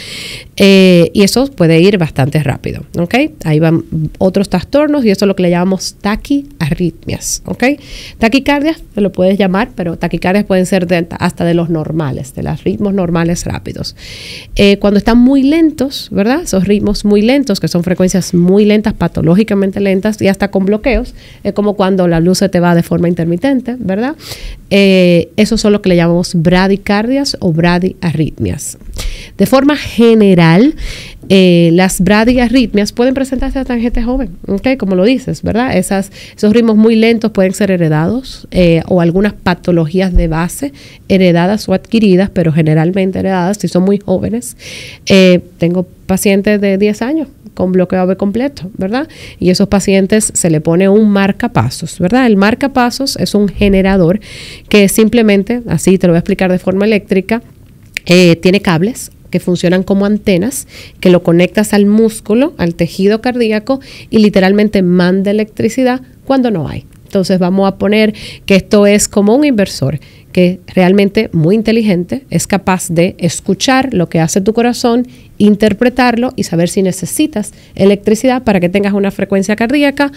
Y eso puede ir bastante rápido, ¿ok? Ahí van otros trastornos y eso es lo que le llamamos taquiarritmias, ¿ok? Taquicardias, te lo puedes llamar, pero taquicardias pueden ser hasta de los normales, de los ritmos normales rápidos. Cuando están muy lentos, ¿verdad? Esos ritmos muy lentos, que son frecuencias muy lentas, patológicamente lentas y hasta con bloqueos, es como cuando la luz se te va de forma intermitente, ¿verdad? Esos son lo que le llamamos bradicardias o bradiarritmias. De forma general, las bradiarritmias pueden presentarse hasta en gente joven, ¿okay? Como lo dices, ¿verdad? Esos ritmos muy lentos pueden ser heredados o algunas patologías de base heredadas o adquiridas, pero generalmente heredadas si son muy jóvenes. Tengo pacientes de 10 años con bloqueo AV completo, ¿verdad? Y esos pacientes se le pone un marcapasos, ¿verdad? El marcapasos es un generador que simplemente, así te lo voy a explicar de forma eléctrica, tiene cables que funcionan como antenas, que lo conectas al músculo, al tejido cardíaco y literalmente manda electricidad cuando no hay. Entonces vamos a poner que esto es como un inversor que realmente muy inteligente, es capaz de escuchar lo que hace tu corazón, interpretarlo y saber si necesitas electricidad para que tengas una frecuencia cardíaca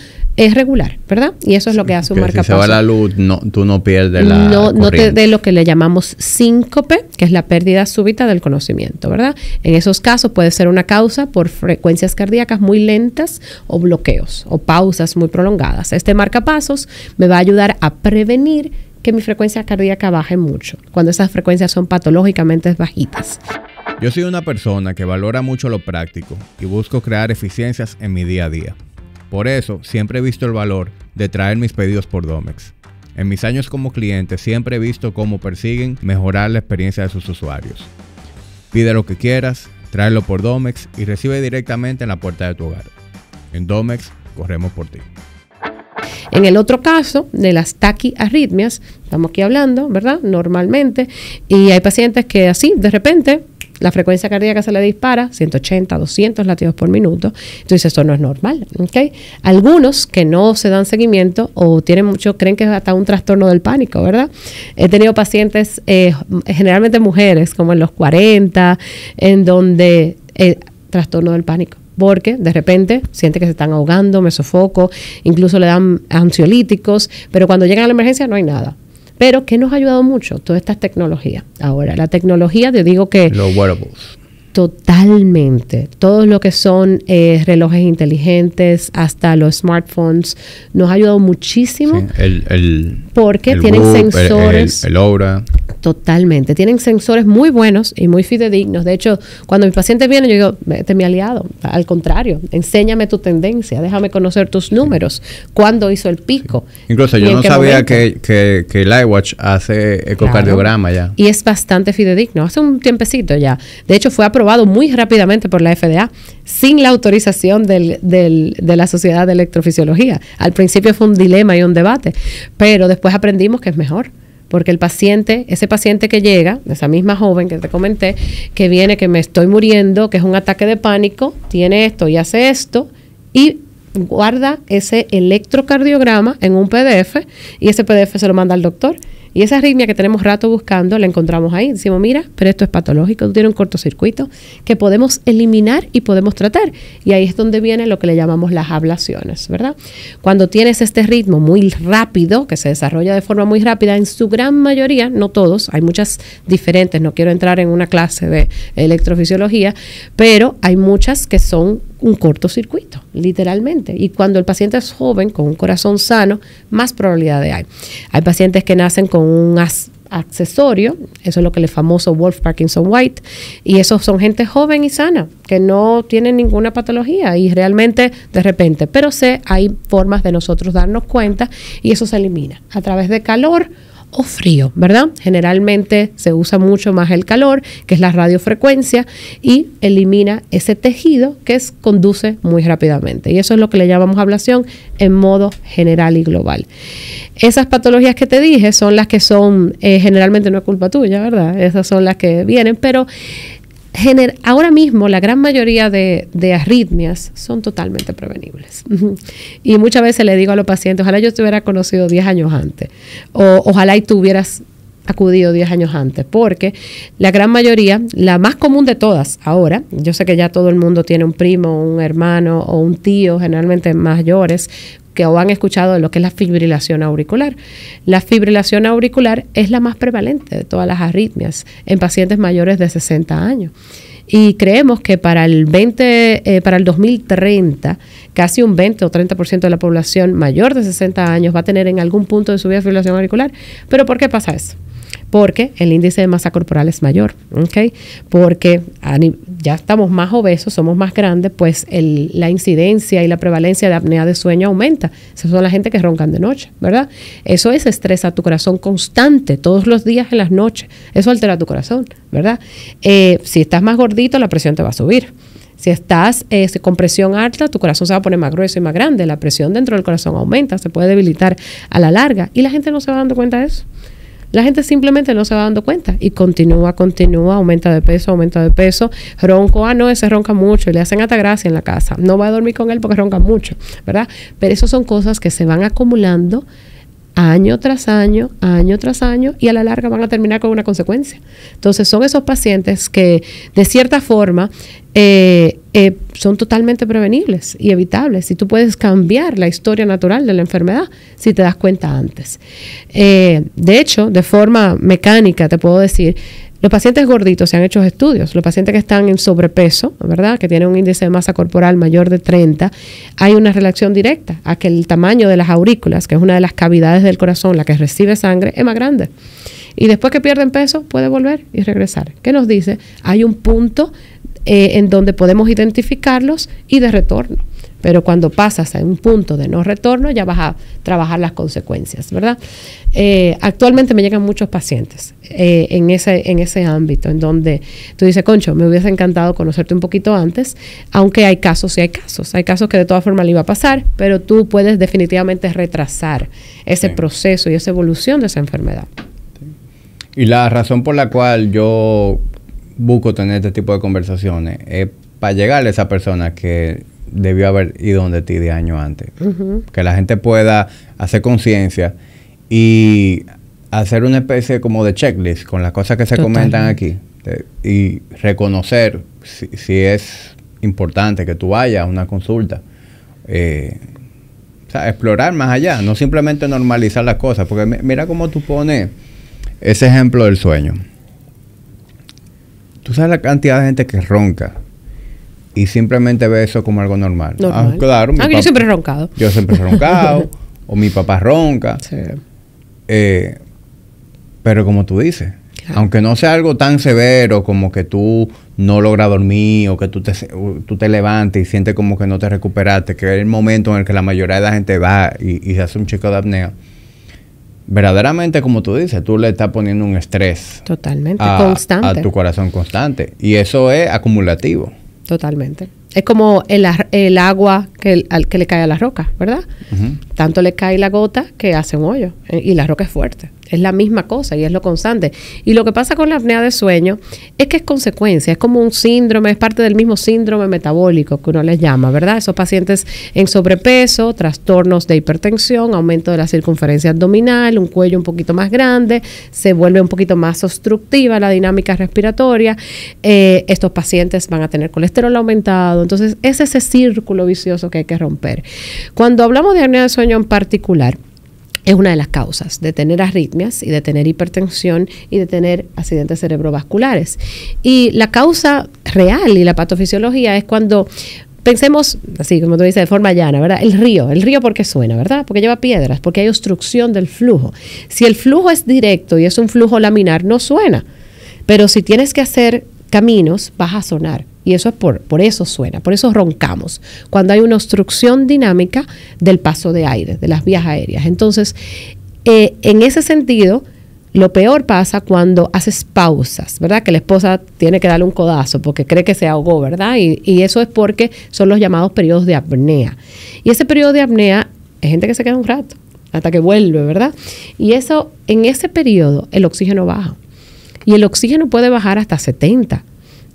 regular, ¿verdad? Y eso es lo que hace un marcapasos. Si se va la luz, tú no pierdes la corriente. No te dé lo que le llamamos síncope, que es la pérdida súbita del conocimiento, ¿verdad? En esos casos puede ser una causa por frecuencias cardíacas muy lentas o bloqueos o pausas muy prolongadas. Este marcapasos me va a ayudar a prevenir que mi frecuencia cardíaca baje mucho, cuando esas frecuencias son patológicamente bajitas. Yo soy una persona que valora mucho lo práctico y busco crear eficiencias en mi día a día. Por eso, siempre he visto el valor de traer mis pedidos por Domex. En mis años como cliente, siempre he visto cómo persiguen mejorar la experiencia de sus usuarios. Pide lo que quieras, tráelo por Domex y recibe directamente en la puerta de tu hogar. En Domex, corremos por ti. En el otro caso de las taquiarritmias, estamos aquí hablando, ¿verdad? Normalmente, y hay pacientes que así, de repente, la frecuencia cardíaca se le dispara, 180, 200 latidos por minuto. Entonces, eso no es normal, ¿ok? Algunos que no se dan seguimiento o tienen mucho, creen que es hasta un trastorno del pánico, ¿verdad? He tenido pacientes, generalmente mujeres, como en los 40, en donde trastorno del pánico. Porque de repente siente que se están ahogando, me sofoco, incluso le dan ansiolíticos, pero cuando llegan a la emergencia no hay nada. Pero ¿qué nos ha ayudado mucho? Todas estas tecnologías. Ahora, la tecnología, te digo que... Los wearables. Totalmente. Todo lo que son relojes inteligentes, hasta los smartphones, nos ha ayudado muchísimo. Sí, porque tienen sensores. El Oura. Totalmente. Tienen sensores muy buenos y muy fidedignos. De hecho, cuando mi paciente viene, yo digo, este es mi aliado. Al contrario, enséñame tu tendencia, déjame conocer tus números. ¿Cuándo hizo el pico? Sí. Incluso yo no sabía que el iWatch hace ecocardiograma, claro, ya. Y es bastante fidedigno. Hace un tiempecito ya. De hecho, fue aprobado muy rápidamente por la FDA sin la autorización de la Sociedad de Electrofisiología. Al principio fue un dilema y un debate, pero después aprendimos que es mejor. Porque el paciente, ese paciente que llega, esa misma joven que te comenté, que viene, que me estoy muriendo, que es un ataque de pánico, tiene esto y hace esto, y guarda ese electrocardiograma en un PDF, y ese PDF se lo manda al doctor. Y esa arritmia que tenemos rato buscando, la encontramos ahí. Decimos, mira, pero esto es patológico, tú tienes un cortocircuito que podemos eliminar y podemos tratar. Y ahí es donde viene lo que le llamamos las ablaciones, ¿verdad? Cuando tienes este ritmo muy rápido, que se desarrolla de forma muy rápida, en su gran mayoría, no todos, hay muchas diferentes, no quiero entrar en una clase de electrofisiología, pero hay muchas que son un cortocircuito, literalmente. Y cuando el paciente es joven, con un corazón sano, más probabilidades hay. Hay pacientes que nacen con un accesorio, eso es lo que el famoso Wolff Parkinson White, y esos son gente joven y sana, que no tienen ninguna patología y realmente de repente, pero hay formas de nosotros darnos cuenta y eso se elimina a través de calor o frío, ¿verdad? Generalmente se usa mucho más el calor, que es la radiofrecuencia, y elimina ese tejido que conduce muy rápidamente. Y eso es lo que le llamamos ablación en modo general y global. Esas patologías que te dije son las que son, generalmente no es culpa tuya, ¿verdad? Esas son las que vienen, pero ahora mismo la gran mayoría de arritmias son totalmente prevenibles. Y muchas veces le digo a los pacientes, ojalá yo te hubiera conocido 10 años antes, o ojalá y tú hubieras acudido 10 años antes, porque la gran mayoría, la más común de todas ahora, yo sé que ya todo el mundo tiene un primo, un hermano o un tío, generalmente mayores, que o han escuchado de lo que es la fibrilación auricular. La fibrilación auricular es la más prevalente de todas las arritmias en pacientes mayores de 60 años. Y creemos que para el 2030, casi un 20 o 30% de la población mayor de 60 años va a tener en algún punto de su vida fibrilación auricular. ¿Pero por qué pasa eso? Porque el índice de masa corporal es mayor, ¿ok? Porque ya estamos más obesos, somos más grandes, pues la incidencia y la prevalencia de apnea de sueño aumenta. Esas son la gente que roncan de noche, ¿verdad? Eso es estrés a tu corazón constante, todos los días en las noches. Eso altera tu corazón, ¿verdad? Si estás más gordito, la presión te va a subir. Si estás con presión alta, tu corazón se va a poner más grueso y más grande. La presión dentro del corazón aumenta, se puede debilitar a la larga. Y la gente no se va dando cuenta de eso. La gente simplemente no se va dando cuenta y continúa, aumenta de peso, ronco, no, ese ronca mucho, y le hacen hasta gracia en la casa, no va a dormir con él porque ronca mucho, ¿verdad? Pero eso son cosas que se van acumulando año tras año, y a la larga van a terminar con una consecuencia. Entonces son esos pacientes que de cierta forma son totalmente prevenibles y evitables, y tú puedes cambiar la historia natural de la enfermedad si te das cuenta antes. De hecho, de forma mecánica te puedo decir, los pacientes gorditos se han hecho estudios, los pacientes que están en sobrepeso, ¿verdad?, que tienen un índice de masa corporal mayor de 30, hay una relación directa a que el tamaño de las aurículas, que es una de las cavidades del corazón, la que recibe sangre, es más grande. Y después que pierden peso, puede volver y regresar. ¿Qué nos dice? Hay un punto en donde podemos identificarlos y de retorno. Pero cuando pasas a un punto de no retorno, ya vas a trabajar las consecuencias, ¿verdad? Actualmente me llegan muchos pacientes en ese ámbito, en donde tú dices, Concho, me hubiese encantado conocerte un poquito antes, aunque hay casos y hay casos. Hay casos que de todas formas le iba a pasar, pero tú puedes definitivamente retrasar ese proceso y esa evolución de esa enfermedad. Y la razón por la cual yo busco tener este tipo de conversaciones es para llegarle a esa persona que debió haber ido donde ti de años antes. Que la gente pueda hacer conciencia y hacer una especie como de checklist con las cosas que se comentan aquí y reconocer si es importante que tú vayas a una consulta. O sea, explorar más allá, no simplemente normalizar las cosas, porque mira cómo tú pones ese ejemplo del sueño. Tú sabes la cantidad de gente que ronca y simplemente ve eso como algo normal. Claro. Yo siempre he roncado. Yo siempre he roncado. O mi papá ronca. Sí. Pero como tú dices, claro, aunque no sea algo tan severo como que tú no logras dormir o que tú te levantes y sientes como que no te recuperaste, que es el momento en el que la mayoría de la gente va y se hace un chequeo de apnea. Verdaderamente, como tú dices, tú le estás poniendo un estrés totalmente constante a tu corazón constante, y eso es acumulativo. Totalmente. Es como el agua al que le cae a la roca, ¿verdad? Tanto le cae la gota que hace un hoyo, y la roca es fuerte. Es la misma cosa y es lo constante. Y lo que pasa con la apnea de sueño es que es consecuencia, es como un síndrome, es parte del mismo síndrome metabólico que uno les llama, ¿verdad? Esos pacientes en sobrepeso, trastornos de hipertensión, aumento de la circunferencia abdominal, un cuello un poquito más grande, se vuelve un poquito más obstructiva la dinámica respiratoria. Estos pacientes van a tener colesterol aumentado. Entonces, es ese círculo vicioso que hay que romper. Cuando hablamos de apnea de sueño en particular, es una de las causas de tener arritmias y de tener hipertensión y de tener accidentes cerebrovasculares. Y la causa real y la patofisiología es cuando pensemos, así como tú dices, de forma llana, ¿verdad? El río, ¿por qué suena, verdad? Porque lleva piedras, porque hay obstrucción del flujo. Si el flujo es directo y es un flujo laminar, no suena. Pero si tienes que hacer caminos, vas a sonar. Y eso es por eso suena, por eso roncamos, cuando hay una obstrucción dinámica del paso de aire, de las vías aéreas. Entonces, en ese sentido, Lo peor pasa cuando haces pausas, ¿verdad? Que la esposa tiene que darle un codazo porque cree que se ahogó, ¿verdad? Y eso es porque son los llamados periodos de apnea. Y ese periodo de apnea es gente que se queda un rato hasta que vuelve, ¿verdad? Y eso, en ese periodo, el oxígeno baja. Y el oxígeno puede bajar hasta 70%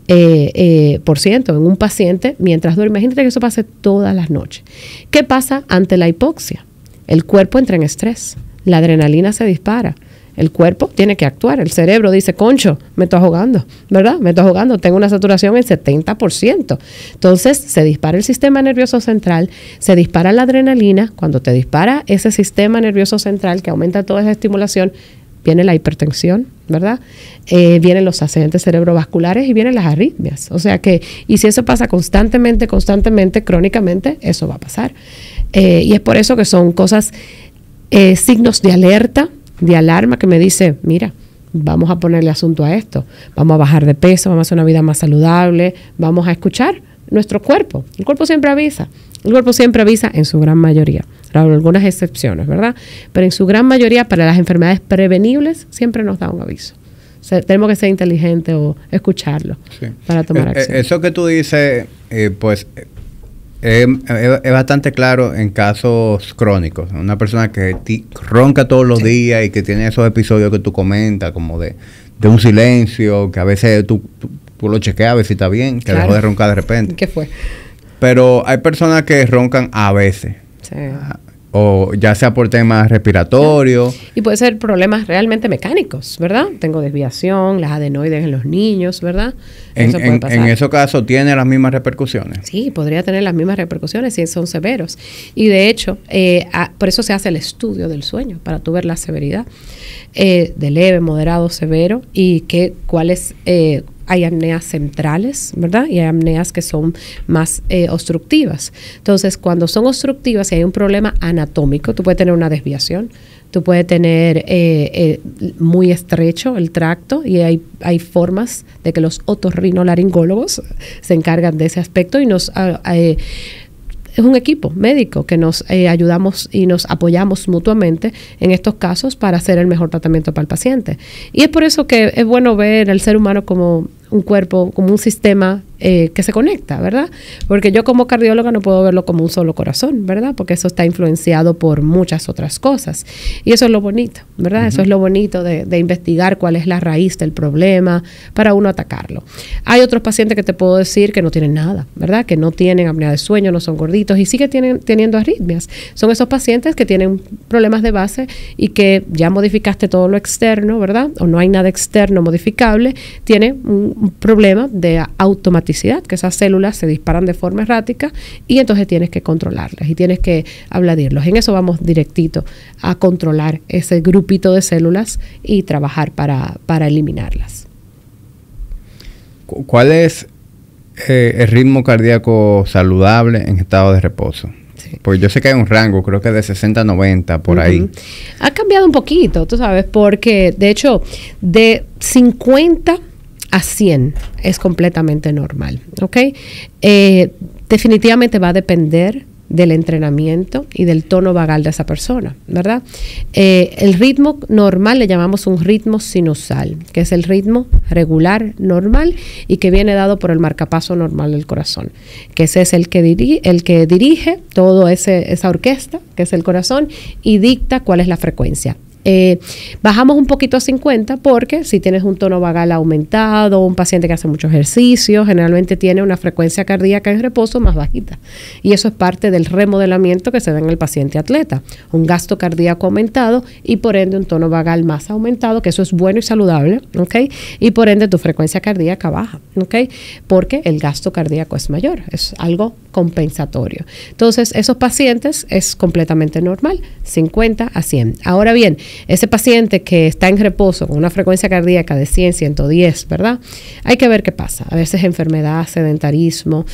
en un paciente mientras duerme. Imagínate que eso pase todas las noches. ¿Qué pasa ante la hipoxia? El cuerpo entra en estrés, la adrenalina se dispara. El cuerpo tiene que actuar. El cerebro dice, concho, me estoy ahogando, ¿verdad? Me estoy ahogando, tengo una saturación en 70%. Entonces, se dispara el sistema nervioso central, se dispara la adrenalina. Cuando te dispara ese sistema nervioso central que aumenta toda esa estimulación, viene la hipertensión, ¿verdad? Vienen los accidentes cerebrovasculares y vienen las arritmias. O sea que, y si eso pasa constantemente, crónicamente, eso va a pasar. Y es por eso que son cosas, signos de alerta, de alarma, que me dice, mira, vamos a ponerle asunto a esto, vamos a bajar de peso, vamos a hacer una vida más saludable, vamos a escuchar nuestro cuerpo. El cuerpo siempre avisa. El cuerpo siempre avisa en su gran mayoría. Claro, algunas excepciones, ¿verdad? Pero en su gran mayoría, para las enfermedades prevenibles, siempre nos da un aviso. O sea, tenemos que ser inteligentes o escucharlo para tomar acción. Eso que tú dices, pues, es bastante claro en casos crónicos. Una persona que ronca todos los días y que tiene esos episodios que tú comentas, como de un silencio, que a veces tú lo chequeas a ver si está bien, que dejó de roncar de repente. ¿Qué fue? Pero hay personas que roncan a veces. Sí. O ya sea por temas respiratorios. Y puede ser problemas realmente mecánicos, ¿verdad? Tengo desviación, las adenoides en los niños, ¿verdad? Eso puede pasar. En esos casos, ¿tiene las mismas repercusiones? Sí, podría tener las mismas repercusiones si son severos. Y de hecho, por eso se hace el estudio del sueño, para tú ver la severidad de leve, moderado, severo, y cuáles... hay apneas centrales, ¿verdad? Y hay apneas que son más obstructivas. Entonces, cuando son obstructivas y hay un problema anatómico, tú puedes tener una desviación, tú puedes tener muy estrecho el tracto, y hay formas de que los otorrinolaringólogos se encargan de ese aspecto y nos... es un equipo médico que nos ayudamos y nos apoyamos mutuamente en estos casos para hacer el mejor tratamiento para el paciente. Y es por eso que es bueno ver al ser humano como un cuerpo, como un sistema que se conecta, ¿verdad? Porque yo como cardióloga no puedo verlo como un solo corazón, ¿verdad? Porque eso está influenciado por muchas otras cosas. Y eso es lo bonito, ¿verdad? Uh-huh. Eso es lo bonito de investigar cuál es la raíz del problema para uno atacarlo. Hay otros pacientes que te puedo decir que no tienen nada, ¿verdad? Que no tienen apnea de sueño, no son gorditos y siguen teniendo arritmias. Son esos pacientes que tienen problemas de base y que ya modificaste todo lo externo, ¿verdad? O no hay nada externo modificable, tiene un problema de automatización, que esas células se disparan de forma errática y entonces tienes que controlarlas y tienes que abladirlos. En eso vamos directito a controlar ese grupito de células y trabajar para eliminarlas. ¿Cuál es el ritmo cardíaco saludable en estado de reposo? Sí. Pues yo sé que hay un rango, creo que de 60 a 90 por ahí. Ha cambiado un poquito, tú sabes, porque de hecho de 50 a 100 es completamente normal, ¿ok? Definitivamente va a depender del entrenamiento y del tono vagal de esa persona, ¿verdad? El ritmo normal le llamamos un ritmo sinusal, que es el ritmo regular normal y que viene dado por el marcapaso normal del corazón, que ese es el que dirige toda esa orquesta, que es el corazón, y dicta cuál es la frecuencia. Bajamos un poquito a 50 porque si tienes un tono vagal aumentado, un paciente que hace mucho ejercicio, generalmente tiene una frecuencia cardíaca en reposo más bajita. Y eso es parte del remodelamiento que se da en el paciente atleta. Un gasto cardíaco aumentado y por ende un tono vagal más aumentado, que eso es bueno y saludable, ¿ok? Y por ende tu frecuencia cardíaca baja, ¿ok? Porque el gasto cardíaco es mayor, es algo compensatorio. Entonces, esos pacientes es completamente normal, 50 a 100. Ahora bien, ese paciente que está en reposo con una frecuencia cardíaca de 100, 110, ¿verdad? Hay que ver qué pasa. A veces enfermedad, sedentarismo,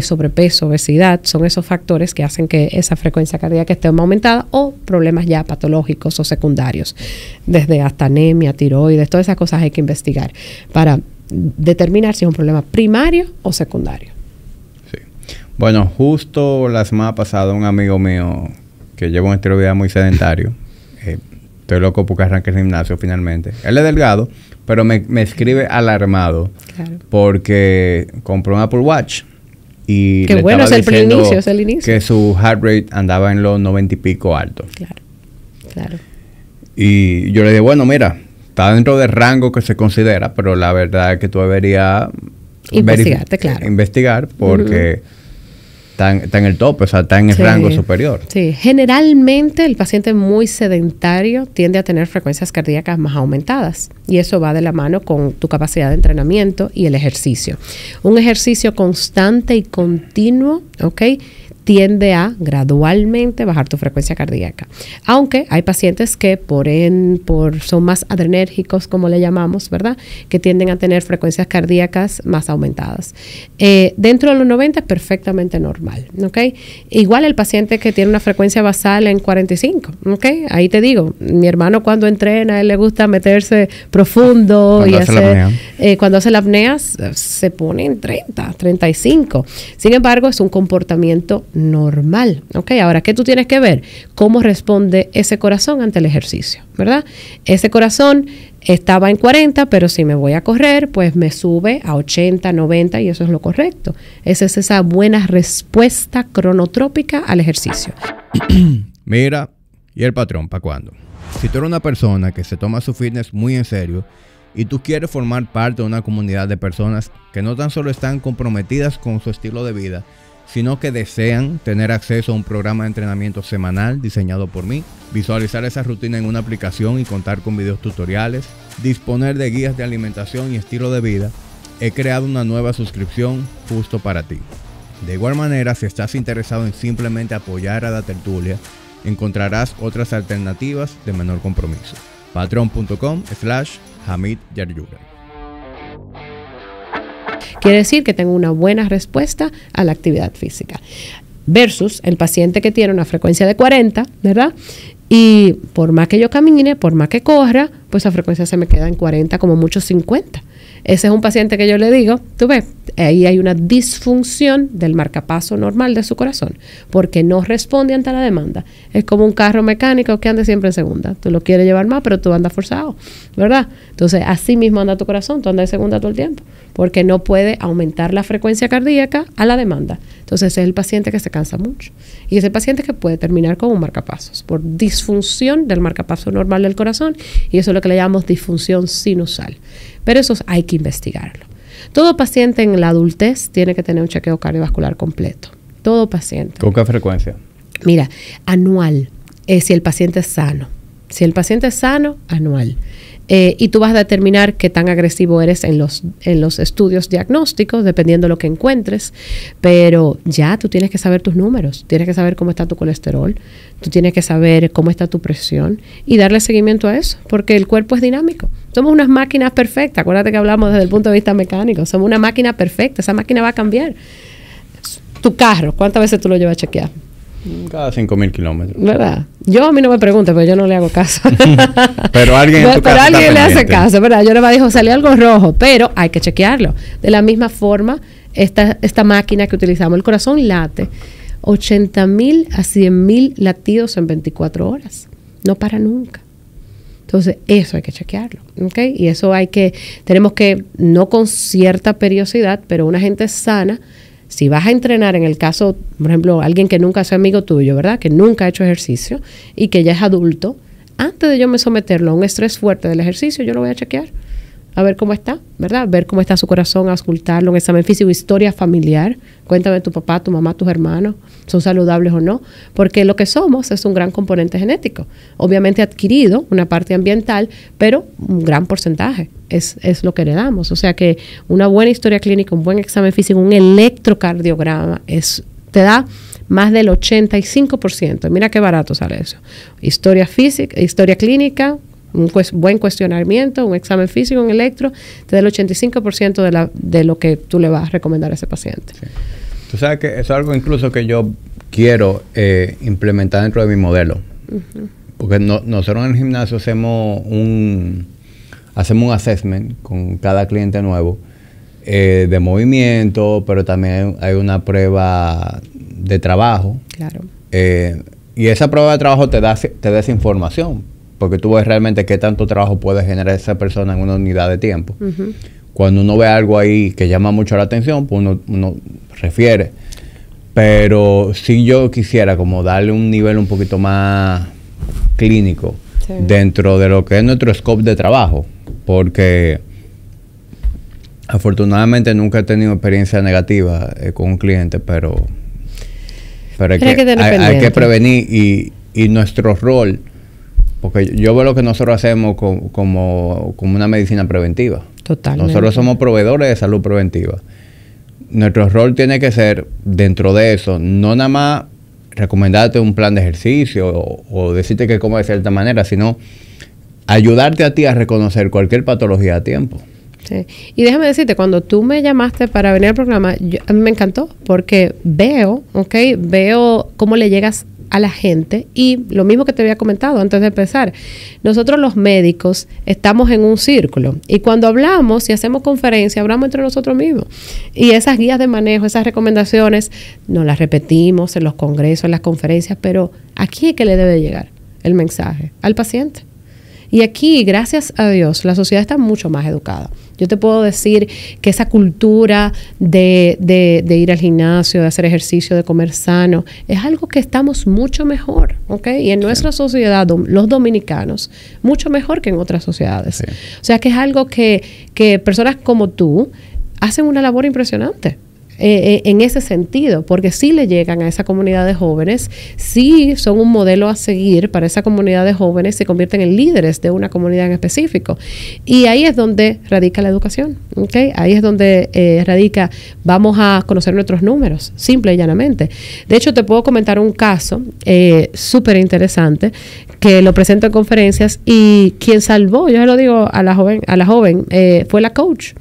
sobrepeso, obesidad, son esos factores que hacen que esa frecuencia cardíaca esté aumentada o problemas ya patológicos o secundarios, desde hasta anemia, tiroides, todas esas cosas hay que investigar para determinar si es un problema primario o secundario. Sí. Bueno, justo la semana pasada un amigo mío que lleva un estilo de vida muy sedentario, estoy loco porque arranque el gimnasio finalmente. Él es delgado, pero me escribe alarmado. Claro. Porque compró un Apple Watch. Y qué bueno, es el inicio. Que su heart rate andaba en los 90 y pico alto. Claro. Y yo le dije, bueno, mira, está dentro del rango que se considera, pero la verdad es que tú deberías investigar porque está en el tope, o sea, está en el rango superior. Sí, generalmente el paciente muy sedentario tiende a tener frecuencias cardíacas más aumentadas y eso va de la mano con tu capacidad de entrenamiento y el ejercicio. Un ejercicio constante y continuo, ¿ok?, tiende a gradualmente bajar tu frecuencia cardíaca. Aunque hay pacientes que son más adrenérgicos, como le llamamos, ¿verdad?, que tienden a tener frecuencias cardíacas más aumentadas. Dentro de los 90 es perfectamente normal, ¿ok? Igual el paciente que tiene una frecuencia basal en 45, ¿ok? Ahí te digo, mi hermano cuando entrena, a él le gusta meterse profundo cuando hace la apnea se pone en 30, 35. Sin embargo, es un comportamiento normal, ¿ok? Ahora, ¿qué tú tienes que ver? ¿Cómo responde ese corazón ante el ejercicio, verdad? Ese corazón estaba en 40, pero si me voy a correr, pues me sube a 80, 90 y eso es lo correcto. Esa es esa buena respuesta cronotrópica al ejercicio. Mira, ¿y el patrón para cuándo? Si tú eres una persona que se toma su fitness muy en serio y tú quieres formar parte de una comunidad de personas que no tan solo están comprometidas con su estilo de vida, sino que desean tener acceso a un programa de entrenamiento semanal diseñado por mí, visualizar esa rutina en una aplicación y contar con videos tutoriales, disponer de guías de alimentación y estilo de vida, he creado una nueva suscripción justo para ti. De igual manera, si estás interesado en simplemente apoyar a La Tertulia, encontrarás otras alternativas de menor compromiso. patreon.com/Hamid Yaryura. Quiere decir que tengo una buena respuesta a la actividad física. Versus el paciente que tiene una frecuencia de 40, ¿verdad? Y por más que yo camine, por más que corra, pues la frecuencia se me queda en 40, como mucho 50. Ese es un paciente que yo le digo, tú ves, ahí hay una disfunción del marcapaso normal de su corazón, porque no responde ante la demanda. Es como un carro mecánico que anda siempre en segunda. Tú lo quieres llevar más, pero tú andas forzado, ¿verdad? Entonces, así mismo anda tu corazón, tú andas en segunda todo el tiempo, porque no puede aumentar la frecuencia cardíaca a la demanda. Entonces, ese es el paciente que se cansa mucho. Y ese paciente que puede terminar con un marcapasos, por disfunción del marcapaso normal del corazón, y eso es lo que le llamamos disfunción sinusal. Pero eso hay que investigarlo. Todo paciente en la adultez tiene que tener un chequeo cardiovascular completo. Todo paciente. ¿Con qué frecuencia? Mira, anual, si el paciente es sano. Si el paciente es sano, anual. Y tú vas a determinar qué tan agresivo eres en los estudios diagnósticos, dependiendo de lo que encuentres. Pero ya tú tienes que saber tus números, tienes que saber cómo está tu colesterol, tú tienes que saber cómo está tu presión y darle seguimiento a eso, porque el cuerpo es dinámico. Somos unas máquinas perfectas, acuérdate que hablamos desde el punto de vista mecánico, somos una máquina perfecta, esa máquina va a cambiar. Tu carro, ¿cuántas veces tú lo llevas a chequear? Cada 5,000 kilómetros. ¿Verdad? Yo a mí no me pregunte, pero yo no le hago caso. Pero alguien en tu pero casa alguien le pendiente. hace caso, ¿verdad? Yo le va a dijo, salió algo rojo, pero hay que chequearlo. De la misma forma, esta máquina que utilizamos, el corazón late 80,000 a 100,000 latidos en 24 horas. No para nunca. Entonces, eso hay que chequearlo, ¿ok? Y eso tenemos que, no con cierta periodicidad, pero una gente sana. Si vas a entrenar, en el caso, por ejemplo, alguien que nunca sea amigo tuyo, ¿verdad? Que nunca ha hecho ejercicio y que ya es adulto, antes de yo me someterlo a un estrés fuerte del ejercicio, yo lo voy a chequear, a ver cómo está, ¿verdad? Ver cómo está su corazón, auscultarlo, un examen físico, historia familiar. Cuéntame tu papá, tu mamá, tus hermanos, ¿son saludables o no? Porque lo que somos es un gran componente genético. Obviamente adquirido, una parte ambiental, pero un gran porcentaje es lo que heredamos. O sea que una buena historia clínica, un buen examen físico, un electrocardiograma, te da más del 85%. Mira qué barato sale eso. Historia física, historia clínica, un buen cuestionamiento, un examen físico, un electro, te da el 85% de lo que tú le vas a recomendar a ese paciente. Sí. Tú sabes que eso es algo incluso que yo quiero implementar dentro de mi modelo. Uh-huh. Porque nosotros en el gimnasio hacemos un assessment con cada cliente nuevo de movimiento, pero también hay una prueba de trabajo. Claro. Y esa prueba de trabajo te da esa información. porque tú ves realmente qué tanto trabajo puede generar esa persona en una unidad de tiempo. Cuando uno ve algo ahí que llama mucho la atención, pues uno refiere. Pero sí yo quisiera como darle un nivel un poquito más clínico dentro de lo que es nuestro scope de trabajo, porque afortunadamente nunca he tenido experiencia negativa con un cliente, pero hay que prevenir y nuestro rol, porque yo veo lo que nosotros hacemos como una medicina preventiva. Totalmente. Nosotros somos proveedores de salud preventiva. Nuestro rol tiene que ser, dentro de eso, no nada más recomendarte un plan de ejercicio o decirte que comas de cierta manera, sino ayudarte a ti a reconocer cualquier patología a tiempo. Sí. Y déjame decirte, cuando tú me llamaste para venir al programa, a mí me encantó, porque veo cómo le llegas a la gente, y lo mismo que te había comentado antes de empezar, nosotros los médicos estamos en un círculo, y cuando hablamos y hacemos conferencias, hablamos entre nosotros mismos, y esas guías de manejo, esas recomendaciones, nos las repetimos en los congresos, en las conferencias, pero aquí es que le debe llegar el mensaje al paciente. Y aquí, gracias a Dios, la sociedad está mucho más educada. Yo te puedo decir que esa cultura de ir al gimnasio, de hacer ejercicio, de comer sano, es algo que estamos mucho mejor, ¿ok? Y en nuestra sociedad, los dominicanos, mucho mejor que en otras sociedades. Sí. O sea, que es algo que personas como tú hacen una labor impresionante. En ese sentido, porque sí le llegan a esa comunidad de jóvenes, sí son un modelo a seguir para esa comunidad de jóvenes, se convierten en líderes de una comunidad en específico. Y ahí es donde radica la educación, ¿okay? Ahí es donde radica, vamos a conocer nuestros números, simple y llanamente. De hecho, te puedo comentar un caso súper interesante, que lo presento en conferencias, y quien salvó, yo se lo digo a la joven, fue la coach.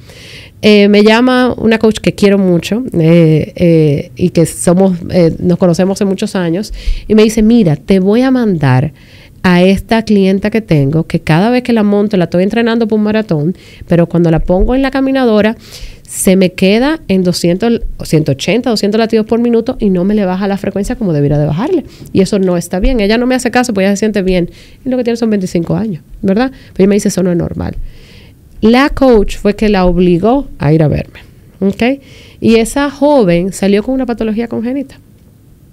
Me llama una coach que quiero mucho y que nos conocemos hace muchos años, y me dice, mira, te voy a mandar a esta clienta que tengo, que cada vez que la monto, la estoy entrenando por un maratón, pero cuando la pongo en la caminadora, se me queda en 200, 180, 200 latidos por minuto, y no me le baja la frecuencia como debiera de bajarle. Y eso no está bien. Ella no me hace caso, pues ella se siente bien. Y lo que tiene son 25 años, ¿verdad? Pero ella me dice, eso no es normal. La coach fue que la obligó a ir a verme, ¿ok? Y esa joven salió con una patología congénita,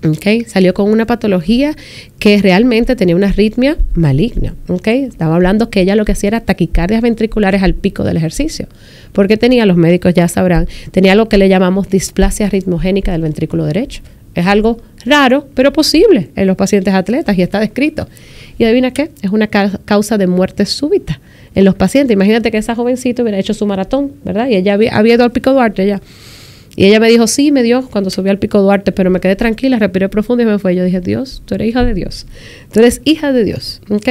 ¿ok? Salió con una patología que realmente tenía una arritmia maligna, ¿ok? Estaba hablando que ella lo que hacía era taquicardias ventriculares al pico del ejercicio, porque tenía, los médicos ya sabrán, tenía lo que le llamamos displasia ritmogénica del ventrículo derecho. Es algo raro, pero posible en los pacientes atletas, y está descrito. Y adivina qué, es una causa de muerte súbita en los pacientes. Imagínate que esa jovencita hubiera hecho su maratón, ¿verdad? Y ella había ido al Pico Duarte ya. Y ella me dijo, sí, me dio cuando subí al Pico Duarte, pero me quedé tranquila, respiré profundo y me fue. Yo dije, Dios, tú eres hija de Dios. Tú eres hija de Dios, ¿ok?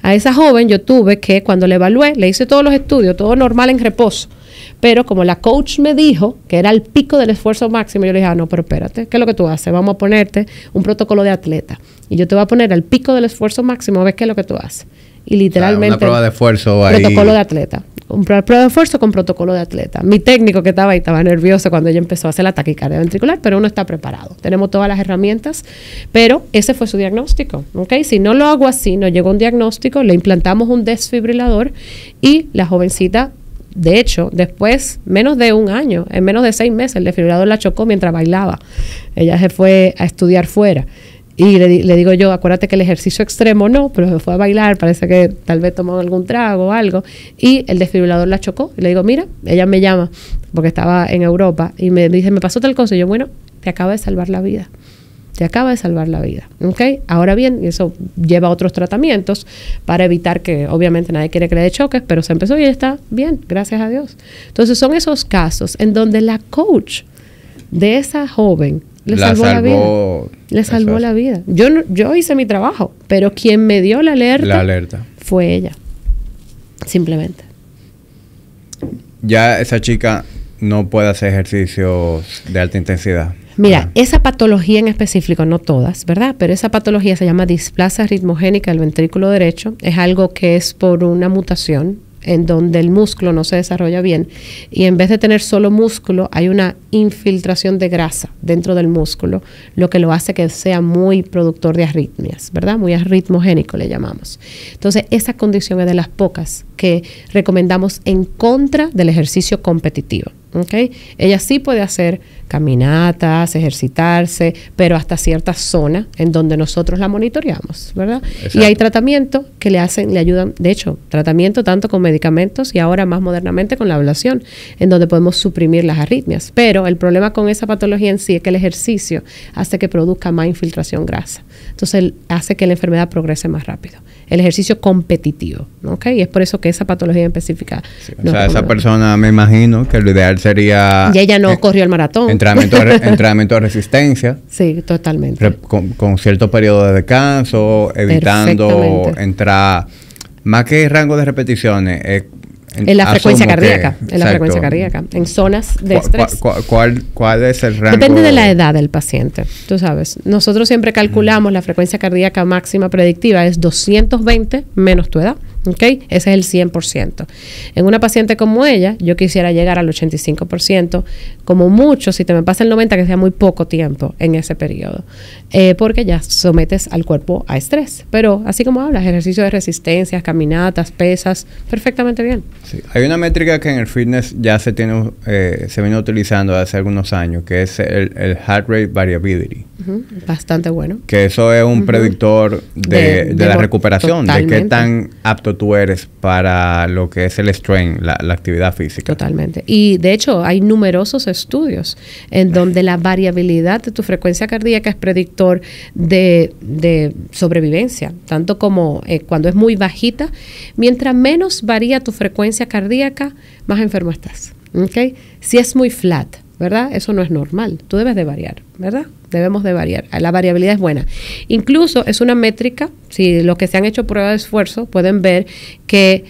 A esa joven yo tuve que, cuando le evalué, le hice todos los estudios, todo normal en reposo. Pero como la coach me dijo que era el pico del esfuerzo máximo, yo le dije, no, pero espérate, ¿qué es lo que tú haces? Vamos a ponerte un protocolo de atleta. Y yo te voy a poner al pico del esfuerzo máximo, a ver qué es lo que tú haces. Y literalmente, una prueba de esfuerzo ahí. Protocolo de atleta. Una prueba de esfuerzo con protocolo de atleta. Mi técnico que estaba ahí estaba nervioso cuando ella empezó a hacer la taquicardia ventricular, pero uno está preparado. Tenemos todas las herramientas, pero ese fue su diagnóstico, ¿ok? Si no lo hago así, no llegó un diagnóstico, le implantamos un desfibrilador, y la jovencita, de hecho, después, menos de un año, en menos de 6 meses, el desfibrilador la chocó mientras bailaba. Ella se fue a estudiar fuera. Y le digo yo, acuérdate que el ejercicio extremo no, pero se fue a bailar, parece que tal vez tomó algún trago o algo, y el desfibrilador la chocó. Y le digo, mira, ella me llama, porque estaba en Europa, y me dice, me pasó tal cosa. Y yo, bueno, te acaba de salvar la vida. Te acaba de salvar la vida, ¿ok? Ahora bien, eso lleva a otros tratamientos para evitar que, obviamente, nadie quiere que le dé choques, pero se empezó y ella está bien, gracias a Dios. Entonces, son esos casos en donde la coach de esa joven le salvó la vida. Le salvó la vida. Yo hice mi trabajo, pero quien me dio la alerta fue ella. Simplemente. Ya esa chica no puede hacer ejercicios de alta intensidad. Mira, esa patología en específico, no todas, ¿verdad? Pero esa patología se llama displasia ritmogénica del ventrículo derecho. Es algo que es por una mutación en donde el músculo no se desarrolla bien, y en vez de tener solo músculo, hay una infiltración de grasa dentro del músculo, lo que lo hace que sea muy productor de arritmias, ¿verdad? Muy arritmogénico le llamamos. Entonces, esa condición es de las pocas que recomendamos en contra del ejercicio competitivo. ¿Okay? Ella sí puede hacer caminatas, ejercitarse, pero hasta cierta zona en donde nosotros la monitoreamos, ¿verdad? Exacto. Y hay tratamientos que le ayudan, de hecho, tratamiento tanto con medicamentos y ahora más modernamente con la ablación, en donde podemos suprimir las arritmias. Pero el problema con esa patología en sí es que el ejercicio hace que produzca más infiltración grasa. Entonces, hace que la enfermedad progrese más rápido. El ejercicio competitivo, ¿ok? Y es por eso que esa patología específica... Sí, o sea, esa persona, me imagino que lo ideal sería... Y ella no corrió el maratón. Entrenamiento de resistencia. Sí, totalmente. Con cierto periodo de descanso, evitando entrar... Más que rango de repeticiones, en la frecuencia cardíaca, frecuencia cardíaca, en zonas de estrés. ¿Cuál es el rango? Depende de la edad del paciente, tú sabes. Nosotros siempre calculamos la frecuencia cardíaca máxima predictiva es 220 menos tu edad, ¿ok? Ese es el 100%. En una paciente como ella, yo quisiera llegar al 85%, como mucho, si te me pasa el 90%, que sea muy poco tiempo en ese periodo, porque ya sometes al cuerpo a estrés. Pero así como hablas, ejercicio de resistencia, caminatas, pesas, perfectamente bien. Sí. Hay una métrica que en el fitness ya se viene utilizando hace algunos años, que es el heart rate variability. Bastante bueno. Que eso es un predictor de la recuperación, totalmente. De qué tan apto tú eres para lo que es el strain, la actividad física. Totalmente. Y de hecho hay numerosos estudios en donde la variabilidad de tu frecuencia cardíaca es predictor de sobrevivencia, tanto como cuando es muy bajita. Mientras menos varía tu frecuencia cardíaca, más enfermo estás. ¿Okay? Si es muy flat, ¿verdad? Eso no es normal. Tú debes de variar, ¿verdad? Debemos de variar. La variabilidad es buena. Incluso es una métrica, si los que se han hecho pruebas de esfuerzo pueden ver qué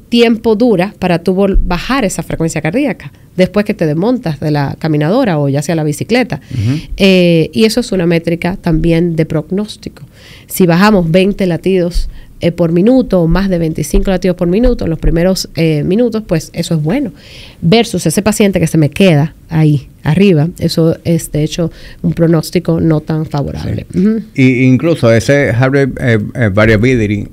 tiempo dura para tú bajar esa frecuencia cardíaca después que te desmontas de la caminadora o ya sea la bicicleta. Y eso es una métrica también de pronóstico. Si bajamos 20 latidos por minuto o más de 25 latidos por minuto en los primeros minutos, pues eso es bueno. Versus ese paciente que se me queda ahí arriba, eso es de hecho un pronóstico no tan favorable. Sí. Y incluso ese heart rate variability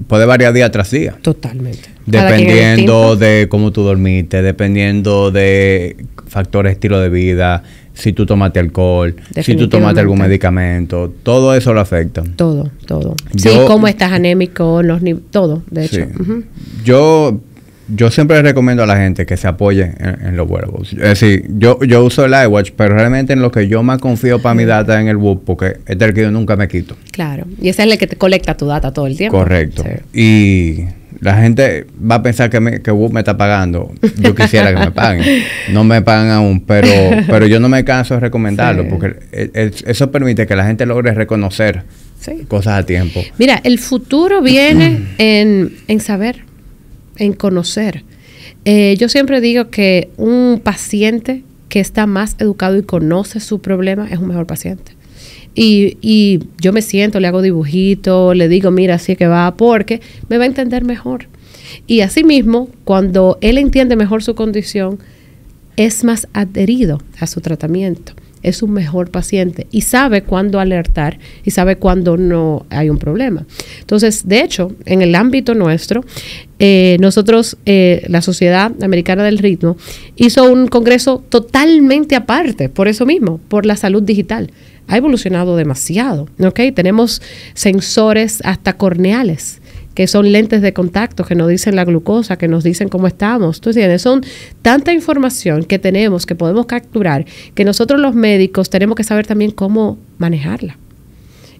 puede variar día tras día. Totalmente. Dependiendo de cómo tú dormiste, dependiendo de factores de estilo de vida, si tú tomaste alcohol, si tú tomaste algún medicamento, todo eso lo afecta. Todo. Sí, cómo estás anémico, todo, de hecho. Sí. Yo siempre recomiendo a la gente que se apoye en los wearables. Es decir, yo uso el iWatch, pero realmente en lo que yo más confío para mi data en el Whoop, porque este es el que yo nunca me quito. Claro, y ese es el que te colecta tu data todo el tiempo. Correcto. Sí. Y la gente va a pensar que Whoop me está pagando. Yo quisiera que me paguen. No me pagan aún, pero yo no me canso de recomendarlo, porque eso permite que la gente logre reconocer cosas a tiempo. Mira, el futuro viene en saber, en conocer. Yo siempre digo que un paciente que está más educado y conoce su problema es un mejor paciente. Y yo me siento, le hago dibujitos, le digo, mira, así que va, porque me va a entender mejor. Y asimismo, cuando él entiende mejor su condición, es más adherido a su tratamiento. Es un mejor paciente y sabe cuándo alertar y sabe cuándo no hay un problema. Entonces, de hecho, en el ámbito nuestro, nosotros, la Sociedad Americana del Ritmo, hizo un congreso totalmente aparte, por eso mismo, por la salud digital. Ha evolucionado demasiado, ¿ok? Tenemos sensores hasta corneales, que son lentes de contacto, que nos dicen la glucosa, que nos dicen cómo estamos. ¿Tú entiendes? Son tanta información que tenemos, que podemos capturar, que nosotros los médicos tenemos que saber también cómo manejarla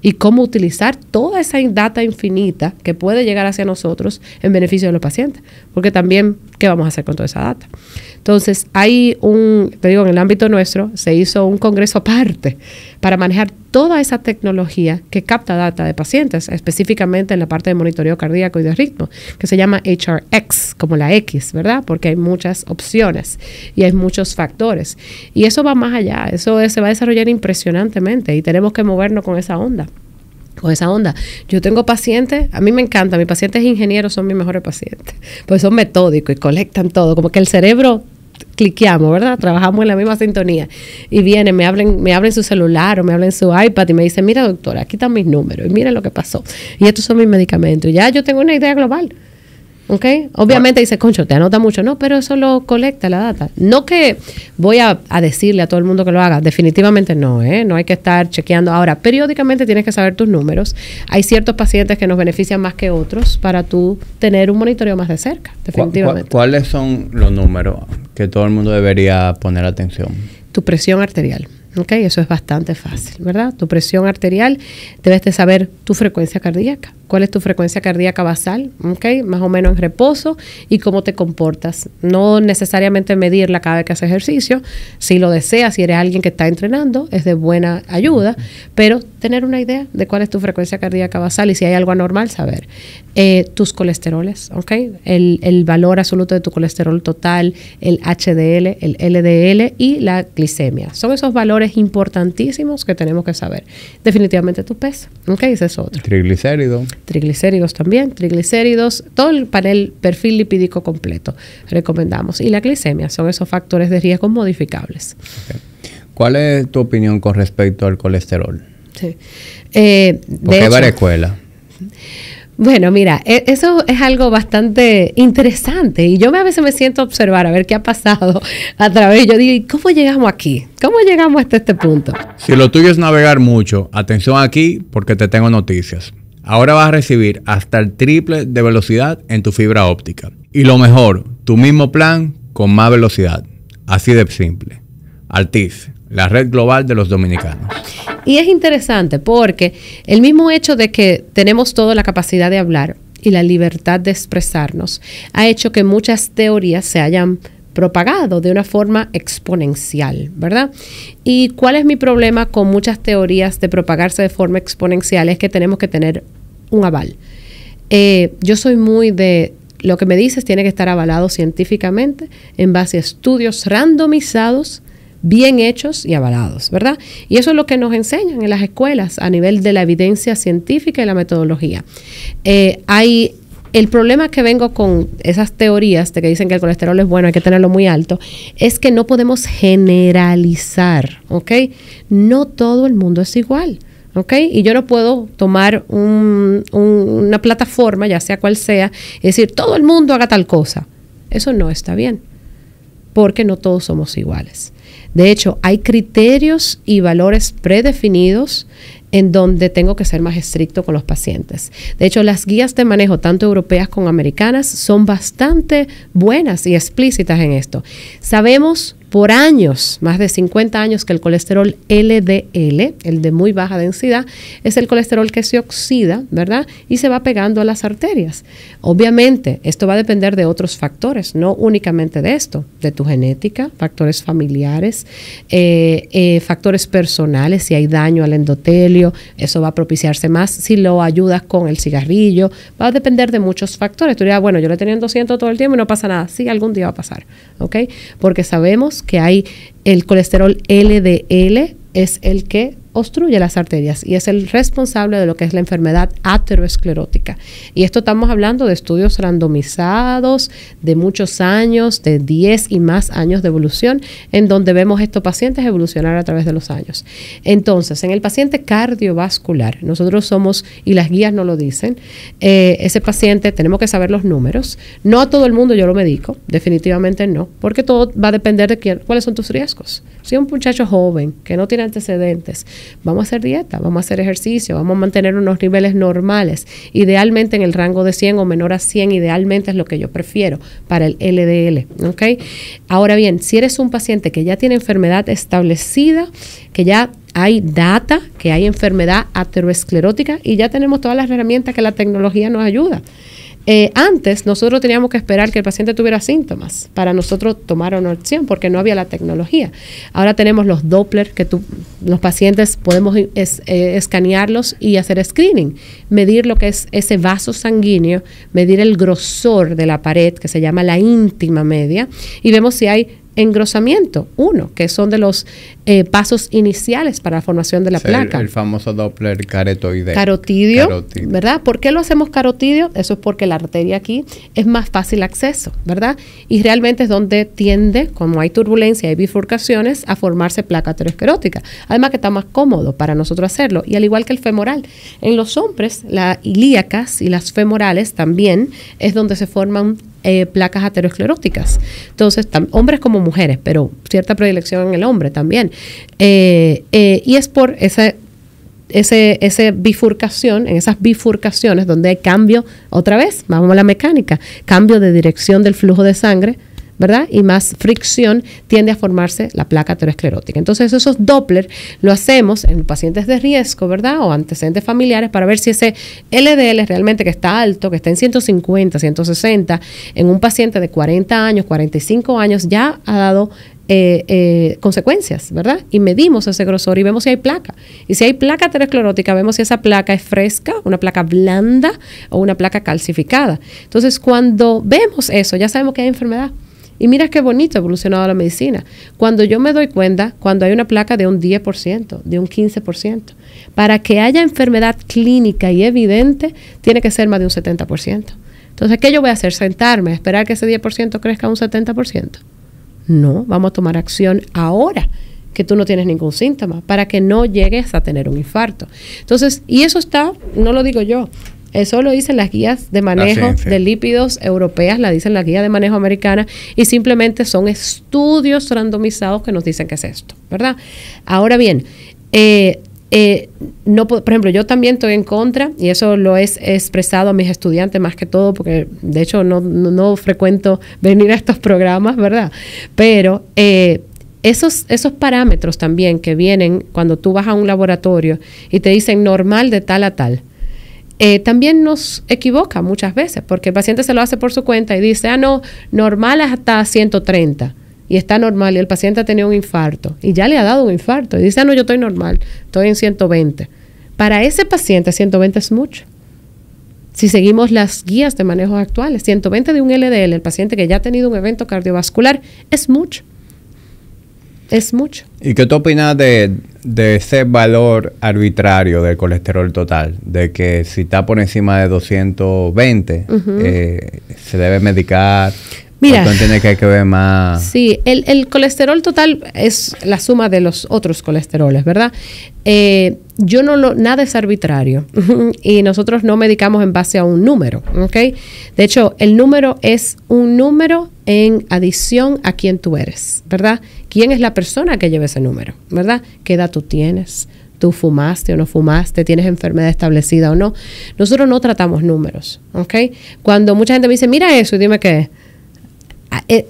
y cómo utilizar toda esa data infinita que puede llegar hacia nosotros en beneficio de los pacientes. Porque también, ¿qué vamos a hacer con toda esa data? Entonces, en el ámbito nuestro, se hizo un congreso aparte para manejar toda esa tecnología que capta data de pacientes, específicamente en la parte de monitoreo cardíaco y de ritmo, que se llama HRX, como la X, ¿verdad? Porque hay muchas opciones y hay muchos factores. Y eso va más allá, se va a desarrollar impresionantemente y tenemos que movernos con esa onda. con esa onda. Yo tengo pacientes, a mí me encanta, mis pacientes ingenieros son mis mejores pacientes, pues son metódicos y colectan todo, como que el cerebro cliqueamos, ¿verdad? Trabajamos en la misma sintonía y vienen, me hablan su celular o me hablan su iPad y me dicen, mira doctora, aquí están mis números y miren lo que pasó y estos son mis medicamentos y ya yo tengo una idea global. ¿Ok? Obviamente dice, concho, te anota mucho. No, pero eso lo colecta la data. No que voy a decirle a todo el mundo que lo haga. Definitivamente no, ¿eh? No hay que estar chequeando. Ahora, periódicamente tienes que saber tus números. Hay ciertos pacientes que nos benefician más que otros para tú tener un monitoreo más de cerca, definitivamente. ¿Cuáles son los números que todo el mundo debería poner atención? Tu presión arterial. ¿Ok? Eso es bastante fácil, ¿verdad? Tu presión arterial, debes de saber tu frecuencia cardíaca. ¿Cuál es tu frecuencia cardíaca basal? ¿Ok? Más o menos en reposo y cómo te comportas. No necesariamente medirla cada vez que haces ejercicio. Si lo deseas, si eres alguien que está entrenando, es de buena ayuda, pero tener una idea de cuál es tu frecuencia cardíaca basal y si hay algo anormal, saber. Tus colesteroles, ¿ok? El valor absoluto de tu colesterol total, el HDL, el LDL y la glicemia. Son esos valores importantísimos que tenemos que saber. Definitivamente tu peso, ¿ok? Ese es otro. Triglicéridos también, todo el perfil lipídico completo recomendamos. Y la glicemia son esos factores de riesgo modificables. Okay. ¿Cuál es tu opinión con respecto al colesterol? Sí. Porque hay varias escuelas. Bueno, mira, eso es algo bastante interesante y yo a veces me siento a observar a ver qué ha pasado a través. Yo digo, ¿y cómo llegamos aquí? ¿Cómo llegamos hasta este punto? Si lo tuyo es navegar mucho, atención aquí porque te tengo noticias. Ahora vas a recibir hasta el triple de velocidad en tu fibra óptica. Y lo mejor, tu mismo plan con más velocidad. Así de simple. Altiz, la red global de los dominicanos. Y es interesante porque el mismo hecho de que tenemos toda la capacidad de hablar y la libertad de expresarnos ha hecho que muchas teorías se hayan propagado de una forma exponencial, ¿verdad? ¿Y cuál es mi problema con muchas teorías de propagarse de forma exponencial? Es que tenemos que tener un aval. Yo soy muy de lo que me dices tiene que estar avalado científicamente en base a estudios randomizados, bien hechos y avalados, ¿verdad? Y eso es lo que nos enseñan en las escuelas a nivel de la evidencia científica y la metodología. El problema que vengo con esas teorías de que dicen que el colesterol es bueno, hay que tenerlo muy alto, es que no podemos generalizar, ¿ok? No todo el mundo es igual, ¿ok? Y yo no puedo tomar una plataforma, ya sea cual sea, y decir, todo el mundo haga tal cosa. Eso no está bien, porque no todos somos iguales. De hecho, hay criterios y valores predefinidos en donde tengo que ser más estricto con los pacientes. De hecho, las guías de manejo, tanto europeas como americanas, son bastante buenas y explícitas en esto. Sabemos por años, más de 50 años, que el colesterol LDL, el de muy baja densidad, es el colesterol que se oxida, ¿verdad? Y se va pegando a las arterias. Obviamente, esto va a depender de otros factores, no únicamente de esto, de tu genética, factores familiares, factores personales, si hay daño al endotelio, eso va a propiciarse más. Si lo ayudas con el cigarrillo, va a depender de muchos factores. Tú dirás, bueno, yo le tenía en 200 todo el tiempo y no pasa nada. Sí, algún día va a pasar, ¿ok? Porque sabemos que hay el colesterol LDL es el que obstruye las arterias y es el responsable de lo que es la enfermedad aterosclerótica. Y esto estamos hablando de estudios randomizados de muchos años, de 10 y más años de evolución, en donde vemos estos pacientes evolucionar a través de los años. Entonces, en el paciente cardiovascular, nosotros somos, y las guías nos lo dicen, ese paciente tenemos que saber los números. No a todo el mundo yo lo medico, definitivamente no, porque todo va a depender de cuáles son tus riesgos. Si es un muchacho joven que no tiene antecedentes, vamos a hacer dieta, vamos a hacer ejercicio, vamos a mantener unos niveles normales, idealmente en el rango de 100 o menor a 100, idealmente es lo que yo prefiero para el LDL, ¿ok? Ahora bien, si eres un paciente que ya tiene enfermedad establecida, que ya hay data, que hay enfermedad aterosclerótica y ya tenemos todas las herramientas que la tecnología nos ayuda. Antes nosotros teníamos que esperar que el paciente tuviera síntomas para nosotros tomar una opción porque no había la tecnología. Ahora tenemos los Doppler que los pacientes podemos escanearlos y hacer screening, medir lo que es ese vaso sanguíneo, medir el grosor de la pared que se llama la íntima media y vemos si hay engrosamiento, que son de los pasos iniciales para la formación de la placa. El famoso Doppler carotidio. Carotidio, ¿verdad? ¿Por qué lo hacemos carotidio? Eso es porque la arteria aquí es más fácil acceso, ¿verdad? Y realmente es donde tiende, como hay turbulencia, hay bifurcaciones, a formarse placa aterosclerótica. Además que está más cómodo para nosotros hacerlo. Y al igual que el femoral, en los hombres, las ilíacas y las femorales también es donde se forman placas ateroscleróticas. Entonces, hombres como mujeres, pero cierta predilección en el hombre también. Y es por esa bifurcación, en esas bifurcaciones donde hay cambio, otra vez, vamos a la mecánica, cambio de dirección del flujo de sangre, ¿verdad? Y más fricción, tiende a formarse la placa aterosclerótica. Entonces, esos Doppler lo hacemos en pacientes de riesgo, ¿verdad? O antecedentes familiares para ver si ese LDL realmente que está alto, que está en 150, 160, en un paciente de 40 años, 45 años, ya ha dado consecuencias, ¿verdad? Y medimos ese grosor y vemos si hay placa. Y si hay placa aterosclerótica, vemos si esa placa es fresca, una placa blanda o una placa calcificada. Entonces, cuando vemos eso, ya sabemos que hay enfermedad. Y mira qué bonito ha evolucionado la medicina. Cuando yo me doy cuenta, cuando hay una placa de un 10%, de un 15%, para que haya enfermedad clínica y evidente, tiene que ser más de un 70%. Entonces, ¿qué yo voy a hacer? ¿Sentarme a esperar que ese 10% crezca a un 70%? No, vamos a tomar acción ahora que tú no tienes ningún síntoma, para que no llegues a tener un infarto. Entonces, y eso está, no lo digo yo, eso lo dicen las guías de manejo de lípidos europeas, la dicen las guías de manejo americanas, y simplemente son estudios randomizados que nos dicen que es esto, ¿verdad? Ahora bien, no, por ejemplo, yo también estoy en contra, y eso lo he expresado a mis estudiantes más que todo, porque de hecho no frecuento venir a estos programas, ¿verdad? Pero esos parámetros también que vienen cuando tú vas a un laboratorio y te dicen normal de tal a tal, también nos equivoca muchas veces, porque el paciente se lo hace por su cuenta y dice, no, normal es hasta 130, y está normal, y el paciente ha tenido un infarto, y ya le ha dado un infarto, y dice, no, yo estoy normal, estoy en 120. Para ese paciente, 120 es mucho. Si seguimos las guías de manejo actuales, 120 de un LDL, el paciente que ya ha tenido un evento cardiovascular, es mucho. Es mucho. ¿Y qué tú opinas de ese valor arbitrario del colesterol total? De que si está por encima de 220, se debe medicar. Mira, ¿o tú entiendes que hay que ver más? Sí, el colesterol total es la suma de los otros colesteroles, ¿verdad? Nada es arbitrario y nosotros no medicamos en base a un número, ¿ok? De hecho, el número es un número en adición a quién tú eres, ¿verdad? ¿Quién es la persona que lleva ese número, ¿verdad? ¿Qué edad tú tienes? ¿Tú fumaste o no fumaste? ¿Tienes enfermedad establecida o no? Nosotros no tratamos números, ¿ok? Cuando mucha gente me dice, mira eso y dime qué es.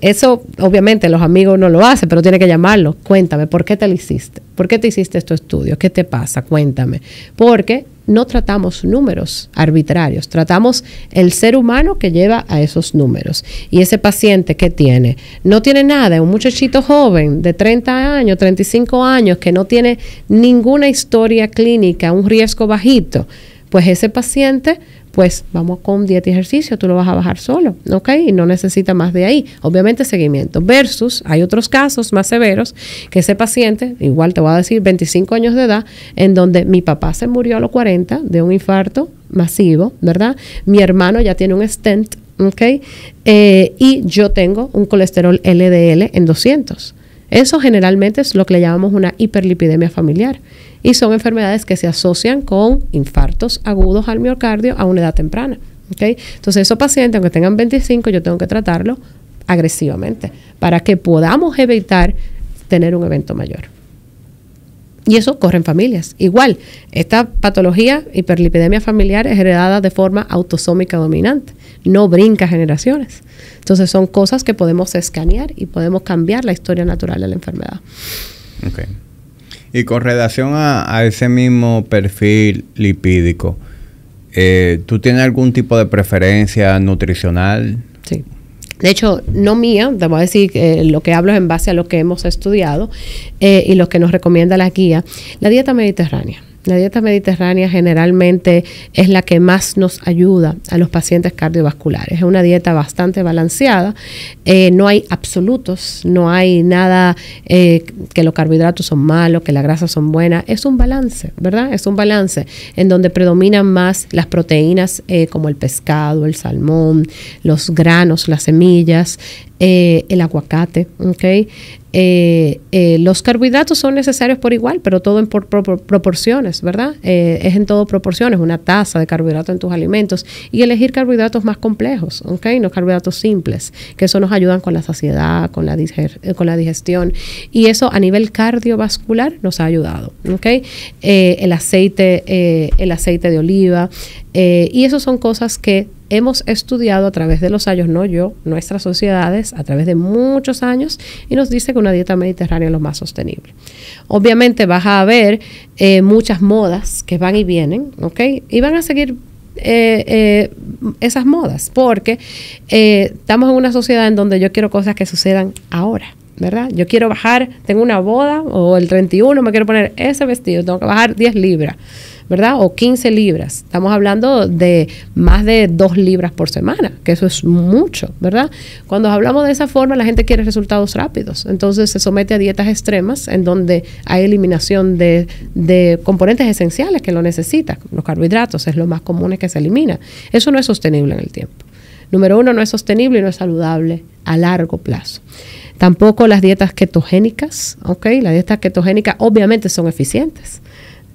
Eso, obviamente, los amigos no lo hacen, pero tiene que llamarlo. Cuéntame, ¿por qué te lo hiciste? ¿Por qué te hiciste estos estudios? ¿Qué te pasa? Cuéntame. Porque no tratamos números arbitrarios, tratamos el ser humano que lleva a esos números. Y ese paciente que tiene, no tiene nada, un muchachito joven de 30 años, 35 años, que no tiene ninguna historia clínica, un riesgo bajito, pues ese paciente, pues vamos con dieta y ejercicio, tú lo vas a bajar solo, ¿ok? Y no necesita más de ahí. Obviamente seguimiento. Versus, hay otros casos más severos que ese paciente, igual te voy a decir, 25 años de edad, en donde mi papá se murió a los 40 de un infarto masivo, ¿verdad? Mi hermano ya tiene un stent, ¿ok? Y yo tengo un colesterol LDL en 200. Eso generalmente es lo que le llamamos una hiperlipidemia familiar. Y son enfermedades que se asocian con infartos agudos al miocardio a una edad temprana. ¿Okay? Entonces, esos pacientes, aunque tengan 25, yo tengo que tratarlo agresivamente para que podamos evitar tener un evento mayor. Y eso corre en familias. Igual, esta patología, hiperlipidemia familiar, es heredada de forma autosómica dominante. No brinca generaciones. Entonces, son cosas que podemos escanear y podemos cambiar la historia natural de la enfermedad. Okay. Y con relación a ese mismo perfil lipídico, ¿tú tienes algún tipo de preferencia nutricional? Sí. De hecho, no mía, te voy a decir lo que hablo es en base a lo que hemos estudiado y lo que nos recomienda la guía. La dieta mediterránea. La dieta mediterránea generalmente es la que más nos ayuda a los pacientes cardiovasculares. Es una dieta bastante balanceada. No hay absolutos, no hay nada que los carbohidratos son malos, que las grasas son buenas. Es un balance, ¿verdad? Es un balance en donde predominan más las proteínas como el pescado, el salmón, los granos, las semillas, el aguacate, ¿ok? Los carbohidratos son necesarios por igual, pero todo en proporciones, ¿verdad? Es en todo proporciones, una taza de carbohidratos en tus alimentos y elegir carbohidratos más complejos, ¿ok? No carbohidratos simples, que eso nos ayudan con la saciedad, con la digestión, y eso a nivel cardiovascular nos ha ayudado, ¿ok? El aceite de oliva, y eso son cosas que hemos estudiado a través de los años, no yo, nuestras sociedades, a través de muchos años, y nos dice que una dieta mediterránea es lo más sostenible. Obviamente vas a ver muchas modas que van y vienen, ¿ok? Y van a seguir esas modas, porque estamos en una sociedad en donde yo quiero cosas que sucedan ahora, ¿verdad? Yo quiero bajar, tengo una boda, o el 31 me quiero poner ese vestido, tengo que bajar 10 libras. ¿Verdad? O 15 libras. Estamos hablando de más de 2 libras por semana, que eso es mucho, ¿verdad? Cuando hablamos de esa forma, la gente quiere resultados rápidos. Entonces se somete a dietas extremas en donde hay eliminación de componentes esenciales que lo necesitan. Los carbohidratos es lo más común que se elimina. Eso no es sostenible en el tiempo. Número 1, no es sostenible y no es saludable a largo plazo. Tampoco las dietas ketogénicas, ¿ok? Las dietas ketogénicas obviamente son eficientes.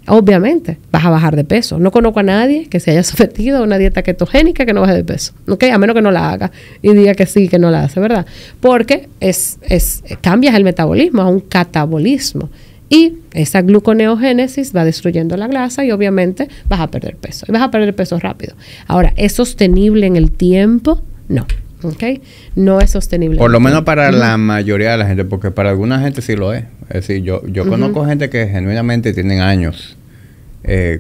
Obviamente vas a bajar de peso. No conozco a nadie que se haya sometido a una dieta ketogénica que no baje de peso, ¿ok? A menos que no la haga y diga que sí, que no la hace, ¿verdad? Porque cambias el metabolismo a un catabolismo y esa gluconeogénesis va destruyendo la grasa y obviamente vas a perder peso. Y vas a perder peso rápido. Ahora, ¿es sostenible en el tiempo? No. ¿Okay? No es sostenible. Por lo menos para la mayoría de la gente, porque para alguna gente sí lo es. Es decir, yo conozco gente que genuinamente tienen años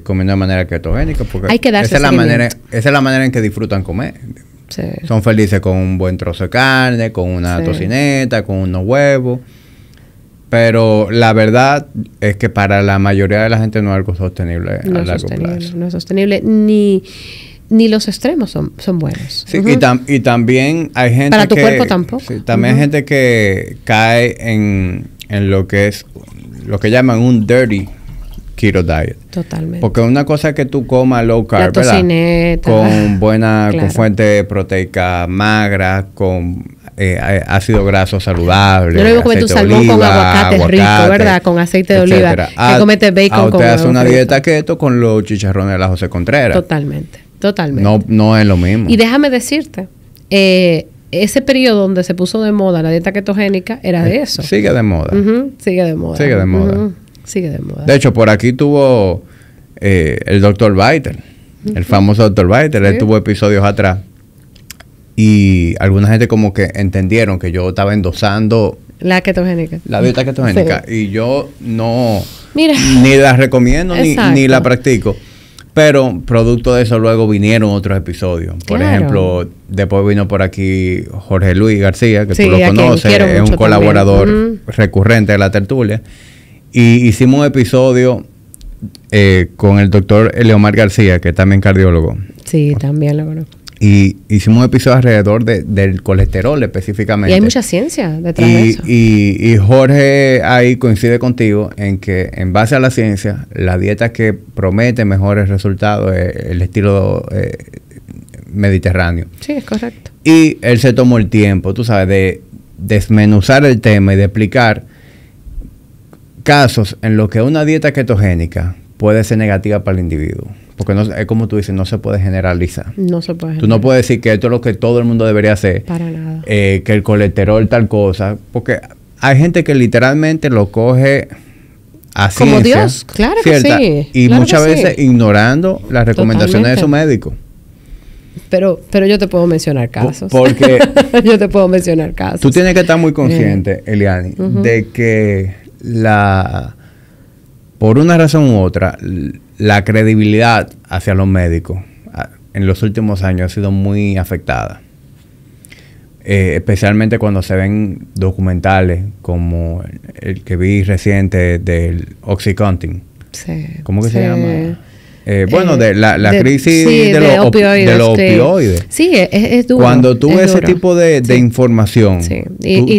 comiendo de manera ketogénica, porque hay que darse esa es la manera en que disfrutan comer. Sí. Son felices con un buen trozo de carne, con una tocineta, con unos huevos. Pero la verdad es que para la mayoría de la gente no es algo sostenible a largo plazo. No es sostenible ni los extremos son buenos. Sí, y también hay gente para tu cuerpo tampoco. Sí, también hay gente que cae en lo que llaman un dirty keto diet. Totalmente. Porque una cosa es que tú comas low carb, la tocineta, con con fuente proteica magra, con ácido graso saludable. Yo lo digo comer tu salmón con aguacate rico, ¿verdad? Con aceite de oliva. Que comete bacon con usted hace una dieta keto con los chicharrones de la José Contreras. Totalmente. No es lo mismo. Y déjame decirte, ese periodo donde se puso de moda la dieta ketogénica era de eso. Sigue de moda. Sigue de moda. Sigue de moda. De hecho, por aquí tuvo el Dr. Biter, el famoso Dr. Biter. Él tuvo episodios atrás. Y alguna gente como que entendieron que yo estaba endosando la ketogénica. La dieta ketogénica. Sí. Y yo Mira, ni la recomiendo ni la practico. Pero producto de eso luego vinieron otros episodios. Por ejemplo, después vino por aquí Jorge Luis García, que tú lo conoces, es un colaborador recurrente de la tertulia. Y hicimos un episodio con el doctor Eleomar García, que es también cardiólogo. Sí, también lo conozco. Y hicimos un episodio alrededor del colesterol específicamente. Y hay mucha ciencia detrás de eso. Y Jorge ahí coincide contigo en que en base a la ciencia, la dieta que promete mejores resultados es el estilo mediterráneo. Sí, es correcto. Y él se tomó el tiempo, tú sabes, de desmenuzar el tema y de explicar casos en los que una dieta ketogénica puede ser negativa para el individuo. Porque no, es como tú dices, no se puede generalizar. No se puede generalizar. Tú no puedes decir que esto es lo que todo el mundo debería hacer. Para nada. Que el colesterol tal cosa. Porque hay gente que literalmente lo coge a como ciencia. Dios, claro ¿cierta? que sí. Y claro muchas veces ignorando las recomendaciones de su médico. Pero yo te puedo mencionar casos. Porque yo te puedo mencionar casos. Tú tienes que estar muy consciente, Eliani, de que por una razón u otra, la credibilidad hacia los médicos en los últimos años ha sido muy afectada. Especialmente cuando se ven documentales como el que vi reciente del OxyContin, Sí, ¿Cómo que sí. se llama? Bueno, de la crisis sí, de los opioides. Sí, es duro. Cuando tú ves ese duro. tipo de información, Sí.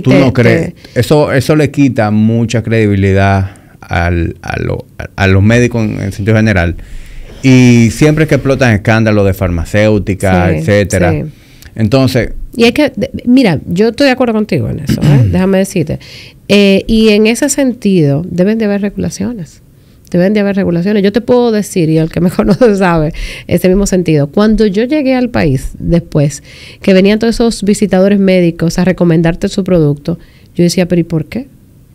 tú no crees. Eso le quita mucha credibilidad a los médicos en sentido general. Y siempre que explotan escándalos de farmacéuticas, Sí, etcétera. sí. Entonces, Y hay que, mira, yo estoy de acuerdo contigo en eso, déjame decirte. Y en ese sentido, deben de haber regulaciones. Deben de haber regulaciones. Yo te puedo decir, y el que me conoce sabe, ese mismo sentido. Cuando yo llegué al país después, que venían todos esos visitadores médicos a recomendarte su producto, yo decía, pero ¿y por qué?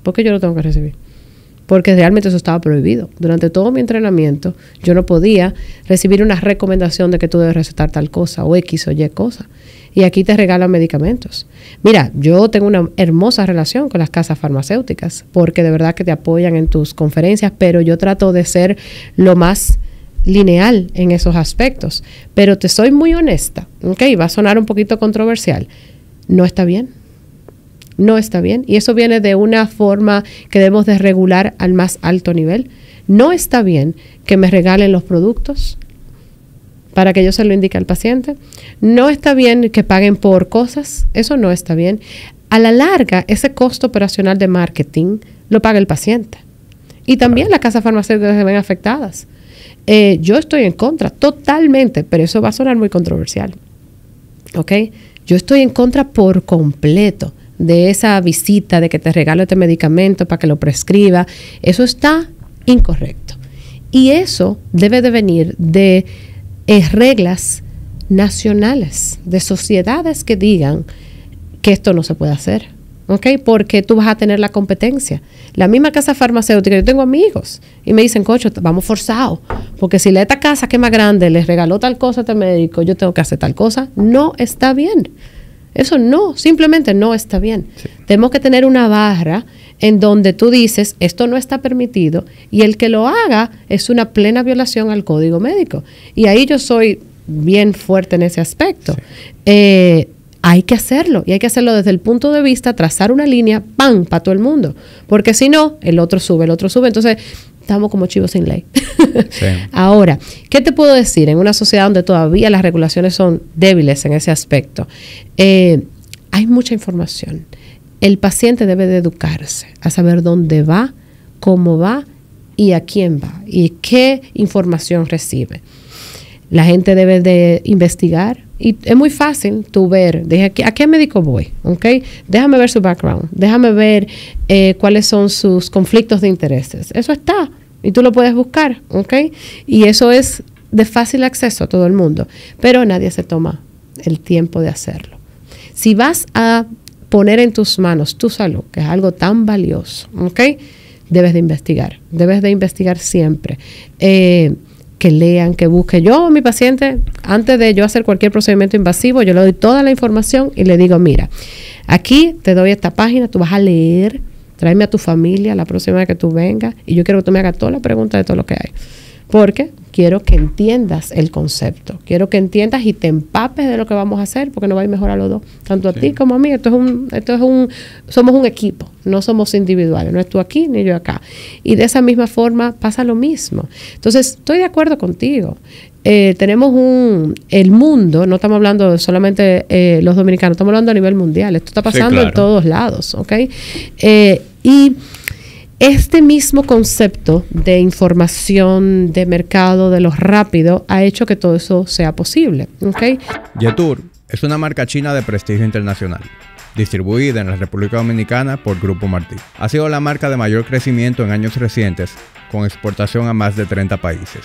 ¿Por qué yo lo tengo que recibir? Porque realmente eso estaba prohibido. Durante todo mi entrenamiento, yo no podía recibir una recomendación de que tú debes recetar tal cosa o X o Y cosa. Y aquí te regalan medicamentos. Mira, yo tengo una hermosa relación con las casas farmacéuticas porque de verdad que te apoyan en tus conferencias, pero yo trato de ser lo más lineal en esos aspectos. Pero te soy muy honesta, ¿ok? Va a sonar un poquito controversial. No está bien. No está bien. Y eso viene de una forma que debemos de regular al más alto nivel. No está bien que me regalen los productos para que yo se lo indique al paciente. No está bien que paguen por cosas. Eso no está bien. A la larga, ese costo operacional de marketing lo paga el paciente. Y también las casas farmacéuticas se ven afectadas. Yo estoy en contra, totalmente, pero eso va a sonar muy controversial. ¿Ok? Yo estoy en contra por completo de esa visita, de que te regalo este medicamento para que lo prescriba. Eso está incorrecto. Y eso debe de venir de reglas nacionales, de sociedades que digan que esto no se puede hacer, ¿ok? Porque tú vas a tener la competencia. La misma casa farmacéutica, yo tengo amigos y me dicen, cocho, vamos forzados, porque si esta casa que es más grande les regaló tal cosa a este médico, yo tengo que hacer tal cosa. No está bien. Eso no, simplemente no está bien. Sí. Tenemos que tener una barra en donde tú dices, esto no está permitido, y el que lo haga es una plena violación al código médico. Y ahí yo soy bien fuerte en ese aspecto. Sí. Hay que hacerlo, y hay que hacerlo desde el punto de vista, trazar una línea, ¡pam!, para todo el mundo. Porque si no, el otro sube. Entonces, estamos como chivos sin ley. Sí. Ahora, ¿qué te puedo decir? En una sociedad donde todavía las regulaciones son débiles en ese aspecto, hay mucha información. El paciente debe de educarse a saber dónde va, cómo va y a quién va y qué información recibe. La gente debe de investigar y es muy fácil tú ver, ¿a qué médico voy? ¿Okay? Déjame ver su background, déjame ver cuáles son sus conflictos de intereses. Eso está y tú lo puedes buscar, ¿ok? Y eso es de fácil acceso a todo el mundo, pero nadie se toma el tiempo de hacerlo. Si vas a poner en tus manos tu salud, que es algo tan valioso, ¿ok? Debes de investigar siempre. Que lean, que busquen. Yo a mi paciente, antes de yo hacer cualquier procedimiento invasivo, yo le doy toda la información y le digo, mira, aquí te doy esta página, tú vas a leer, tráeme a tu familia la próxima vez que tú vengas y yo quiero que tú me hagas todas las preguntas de todo lo que hay. Porque quiero que entiendas el concepto, quiero que entiendas y te empapes de lo que vamos a hacer, porque nos va a ir mejor a los dos, tanto a ti como a mí. Somos un equipo, no somos individuales, no es tú aquí ni yo acá. Y de esa misma forma pasa lo mismo. Entonces, estoy de acuerdo contigo. Tenemos el mundo, no estamos hablando solamente los dominicanos, estamos hablando a nivel mundial. Esto está pasando en todos lados, ¿ok? Y este mismo concepto de información, de mercado, de lo rápido, ha hecho que todo eso sea posible, ¿ok? Yetur es una marca china de prestigio internacional, distribuida en la República Dominicana por Grupo Martí. Ha sido la marca de mayor crecimiento en años recientes, con exportación a más de 30 países.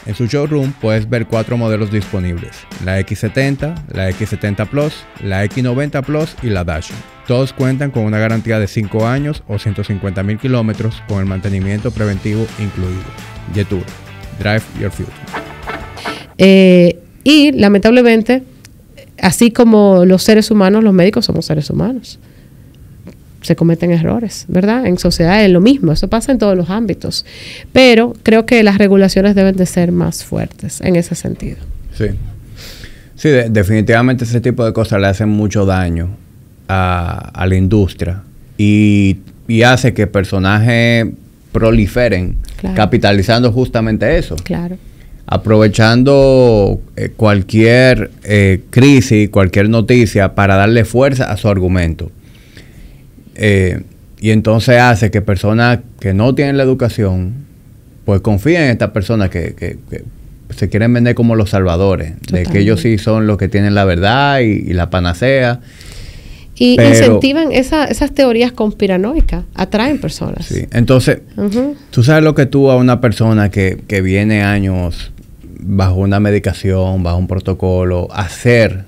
En su showroom puedes ver 4 modelos disponibles: la X70, la X70 Plus, la X90 Plus y la Dash. Todos cuentan con una garantía de 5 años o 150,000 kilómetros con el mantenimiento preventivo incluido. Yetur, drive your future. Y lamentablemente, así como los seres humanos, los médicos somos seres humanos. Se cometen errores, ¿verdad? En sociedad es lo mismo, eso pasa en todos los ámbitos. Pero creo que las regulaciones deben de ser más fuertes en ese sentido. Sí. Sí, definitivamente ese tipo de cosas le hacen mucho daño a la industria y hace que personajes proliferen, Claro. capitalizando justamente eso. Claro. Aprovechando cualquier crisis, cualquier noticia para darle fuerza a su argumento. Y entonces hace que personas que no tienen la educación, pues confíen en estas personas que se quieren vender como los salvadores, Totalmente. de que ellos sí son los que tienen la verdad y la panacea. Y Pero- incentivan esas teorías conspiranoicas, atraen personas. Sí. Entonces, Ujú. tú sabes lo que tú a una persona que viene años bajo una medicación, bajo un protocolo, hacer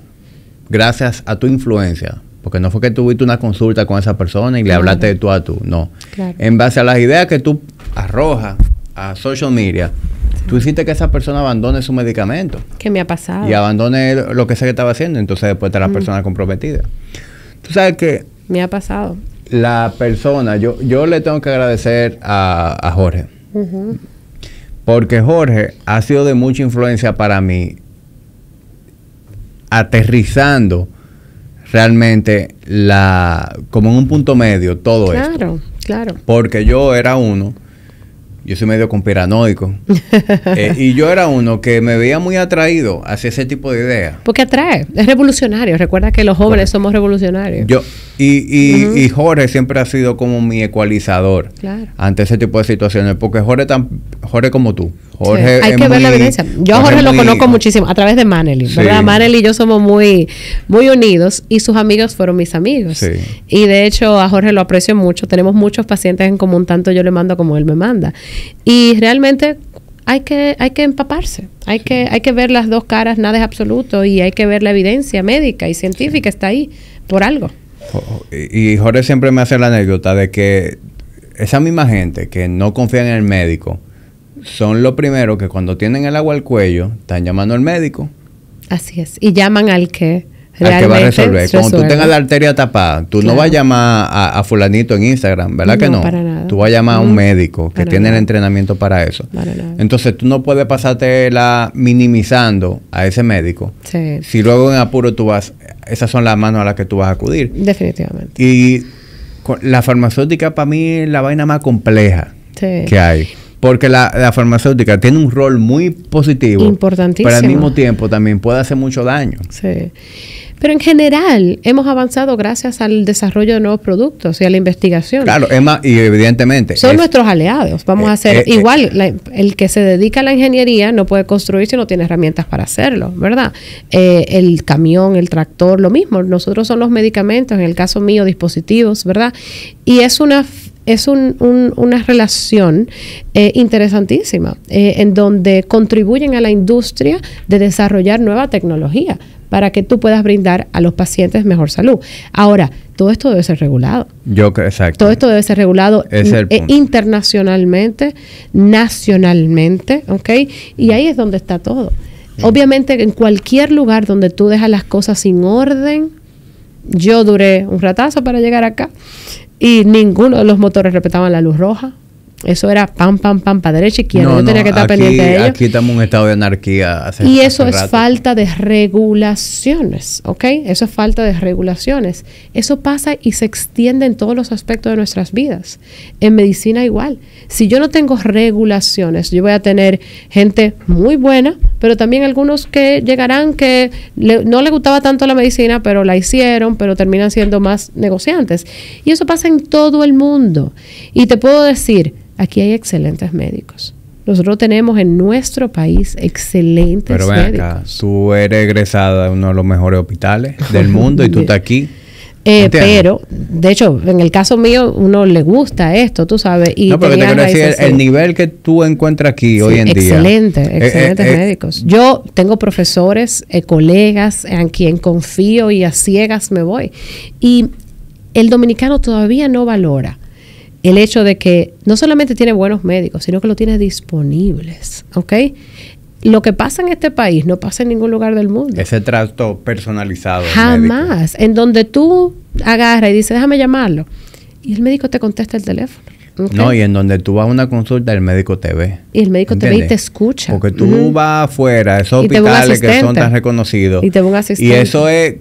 gracias a tu influencia. Porque no fue que tuviste una consulta con esa persona y le Claro. hablaste de tú a tú, no. Claro. En base a las ideas que tú arrojas a social media, tú hiciste que esa persona abandone su medicamento ¿Qué me ha pasado? y abandone lo que sea que estaba haciendo. Entonces después está la persona comprometida. Tú sabes que Me ha pasado. la persona, yo le tengo que agradecer a Jorge. Ujú. Porque Jorge ha sido de mucha influencia para mí, aterrizando realmente como en un punto medio todo esto. Claro, claro. Porque yo era uno, yo soy medio conspiranoico, y yo era uno que me veía muy atraído hacia ese tipo de ideas. Porque atrae, es revolucionario. Recuerda que los jóvenes somos revolucionarios. Y Jorge siempre ha sido como mi ecualizador Claro. ante ese tipo de situaciones, porque Jorge como tú. Jorge Sí, hay es que ver la muy- evidencia. Yo a Jorge lo muy- conozco muchísimo a través de Manely, Sí. ¿verdad? Manely y yo somos muy, muy unidos y sus amigos fueron mis amigos. Sí. Y de hecho a Jorge lo aprecio mucho. Tenemos muchos pacientes en común, tanto yo le mando como él me manda. Y realmente hay que empaparse. Hay que ver las dos caras, nada es absoluto y hay que ver la evidencia médica y científica está ahí por algo. Y Jorge siempre me hace la anécdota de que esa misma gente que no confía en el médico son los primeros que cuando tienen el agua al cuello están llamando al médico, Así es. Y llaman al que al que va a realmente resolver. Cuando tú resuelve. tengas la arteria tapada, tú no Claro. vas a llamar a fulanito en Instagram, ¿verdad que No, no? para nada. Tú vas a llamar a un médico que Para tiene el nada. entrenamiento para eso. Para nada. Entonces tú no puedes pasártela minimizando a ese médico. Sí, Si luego en apuro tú vas, esas son las manos a las que tú vas a acudir. definitivamente. Y la farmacéutica para mí es la vaina más compleja Sí. que hay. Porque la farmacéutica tiene un rol muy positivo. Importantísimo. Pero al mismo tiempo también puede hacer mucho daño. Sí. Pero en general hemos avanzado gracias al desarrollo de nuevos productos y a la investigación. Claro, es más, y evidentemente. Son es- nuestros aliados. Vamos a hacer igual. El que se dedica a la ingeniería no puede construir si no tiene herramientas para hacerlo, ¿verdad? El camión, el tractor, lo mismo. Nosotros son los medicamentos, en el caso mío, dispositivos, ¿verdad? Y es una relación interesantísima en donde contribuyen a la industria de desarrollar nueva tecnología para que tú puedas brindar a los pacientes mejor salud. Ahora, todo esto debe ser regulado. Exacto. Todo esto debe ser regulado Ese es el punto. internacionalmente, nacionalmente, ¿ok? Y ahí es donde está todo. Obviamente, en cualquier lugar donde tú dejas las cosas sin orden, yo duré un ratazo para llegar acá y ninguno de los motores respetaban la luz roja. Eso era pam, pam, pam, para derecha y izquierda. Yo tenía que estar pendiente de ello. Aquí estamos en un estado de anarquía. Y eso es rato. falta de regulaciones, ¿ok? Eso es falta de regulaciones. Eso pasa y se extiende en todos los aspectos de nuestras vidas. En medicina igual. Si yo no tengo regulaciones, yo voy a tener gente muy buena, pero también algunos que llegarán que no les gustaba tanto la medicina, pero la hicieron, pero terminan siendo más negociantes. Y eso pasa en todo el mundo. Y te puedo decir, aquí hay excelentes médicos. Nosotros tenemos en nuestro país excelentes Pero ven médicos. acá, tú eres egresada de uno de los mejores hospitales del mundo y tú estás aquí. ¿Entiendes? Pero, de hecho, en el caso mío, uno le gusta esto, tú sabes. Y No, pero te tenían quiero decir, raíces, el sí. nivel que tú encuentras aquí Sí, hoy en día. excelentes médicos. Yo tengo profesores, colegas en quien confío y a ciegas me voy. Y el dominicano todavía no valora el hecho de que no solamente tiene buenos médicos, sino que lo tiene disponibles, ¿ok? Lo que pasa en este país no pasa en ningún lugar del mundo. Ese trato personalizado. del Jamás. médico. En donde tú agarras y dices, déjame llamarlo. Y el médico te contesta el teléfono. ¿ok? No, y en donde tú vas a una consulta, el médico te ve. Y el médico te ve y ¿Entiendes? te escucha. Porque tú Ujú. vas afuera, esos Y te ve un hospitales que son asistente. tan reconocidos. Y te ve un asistente. Y eso es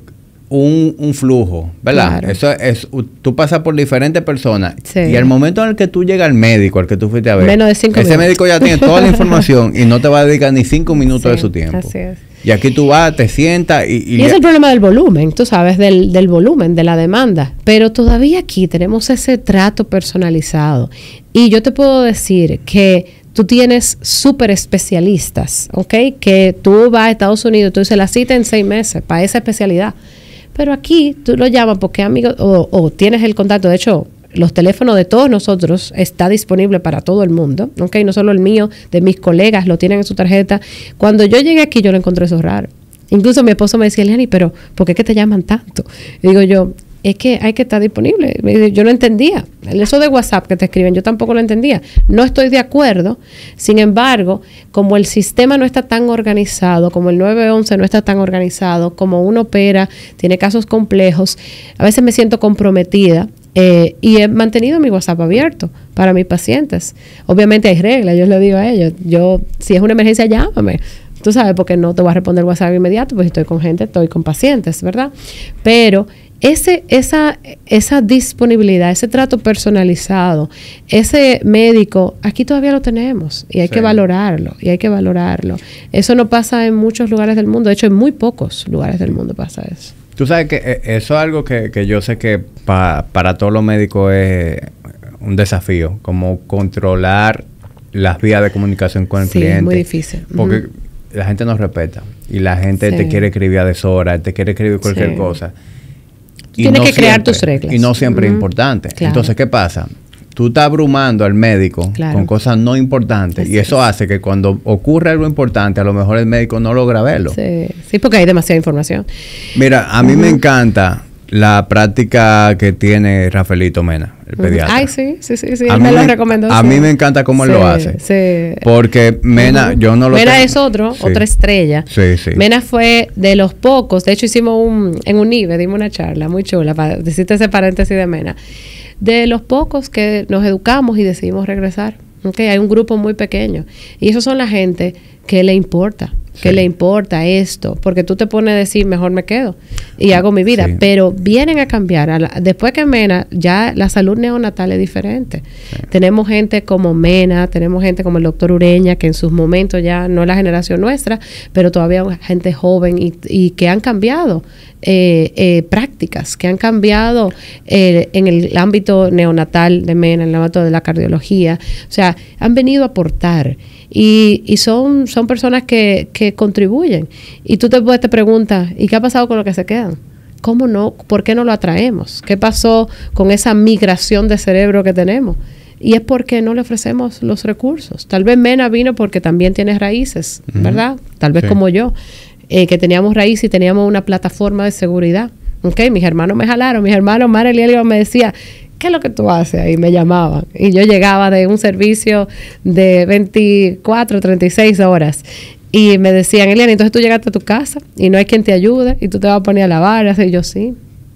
un flujo, ¿verdad? Claro. Eso es, tú pasas por diferentes personas Sí. y al momento en el que tú llegas al médico, al que tú fuiste a ver, Menos de 5 ese minutos. médico ya tiene toda la información y no te va a dedicar ni 5 minutos Sí, de su tiempo. así es. Y aquí tú vas, te sientas Y es el problema del volumen, tú sabes, del volumen, de la demanda. Pero todavía aquí tenemos ese trato personalizado. Y yo te puedo decir que tú tienes súper especialistas, ¿ok? Que tú vas a Estados Unidos, tú dices la cita en 6 meses para esa especialidad. Pero aquí tú lo llamas porque amigo, o tienes el contacto. De hecho, los teléfonos de todos nosotros está disponible para todo el mundo, ¿ok? No solo el mío, de mis colegas lo tienen en su tarjeta. Cuando yo llegué aquí, yo lo encontré eso raro. Incluso mi esposo me decía, Eliani, pero ¿por qué que te llaman tanto? Y digo yo, es que hay que estar disponible. Yo no entendía. Eso de WhatsApp que te escriben, yo tampoco lo entendía. No estoy de acuerdo. Sin embargo, como el sistema no está tan organizado, como el 911 no está tan organizado, como uno opera, tiene casos complejos, a veces me siento comprometida. Y he mantenido mi WhatsApp abierto para mis pacientes. Obviamente hay reglas, yo le digo a ellos, si es una emergencia, llámame. Tú sabes, porque no te voy a responder WhatsApp inmediato, pues estoy con gente, estoy con pacientes, ¿verdad? Pero esa disponibilidad, ese trato personalizado, ese médico, aquí todavía lo tenemos y hay que valorarlo, Eso no pasa en muchos lugares del mundo, de hecho en muy pocos lugares del mundo pasa eso. Tú sabes que eso es algo que yo sé que para todos los médicos es un desafío, como controlar las vías de comunicación con el cliente. Sí, muy difícil. Porque la gente nos respeta y la gente te quiere escribir a deshora, te quiere escribir cualquier cosa. Y tienes no que crear siempre, tus reglas. Y no siempre es importante. Claro. Entonces, ¿qué pasa? Tú estás abrumando al médico con cosas no importantes. Así y eso hace que cuando ocurre algo importante, a lo mejor el médico no logra verlo. Sí, porque hay demasiada información. Mira, a mí me encanta la práctica que tiene Rafaelito Mena, el pediatra. Ay, sí, él me lo recomendó. A mí me encanta cómo él lo hace. Sí. Porque Mena, yo no lo Mena tengo. es otra estrella. Sí. Mena fue de los pocos, de hecho hicimos en un IBE, dimos una charla muy chula, para decirte ese paréntesis de Mena. De los pocos que nos educamos y decidimos regresar. Okay, hay un grupo muy pequeño. Y esos son la gente que le importa. Que le importa esto, porque tú te pones a decir, mejor me quedo y hago mi vida, pero vienen a cambiar. Después que Mena, ya la salud neonatal es diferente. Tenemos gente como Mena, tenemos gente como el doctor Ureña, que en sus momentos ya no es la generación nuestra, pero todavía gente joven y que han cambiado prácticas, que han cambiado en el ámbito neonatal de Mena, en el ámbito de la cardiología. O sea, han venido a aportar. Y son personas que contribuyen. Y tú te preguntas, ¿y qué ha pasado con los que se quedan? ¿Cómo no? ¿Por qué no lo atraemos? ¿Qué pasó con esa migración de cerebro que tenemos? Y es porque no le ofrecemos los recursos. Tal vez Mena vino porque también tiene raíces, ¿verdad? Tal vez como yo, que teníamos raíces y teníamos una plataforma de seguridad. Okay, mis hermanos me jalaron. Mis hermanos, Mara y Elio, me decía, ¿qué es lo que tú haces ahí? Me llamaban. Y yo llegaba de un servicio de 24, 36 horas. Y me decían, Eliana, entonces tú llegaste a tu casa y no hay quien te ayude y tú te vas a poner a lavar. Y yo, sí,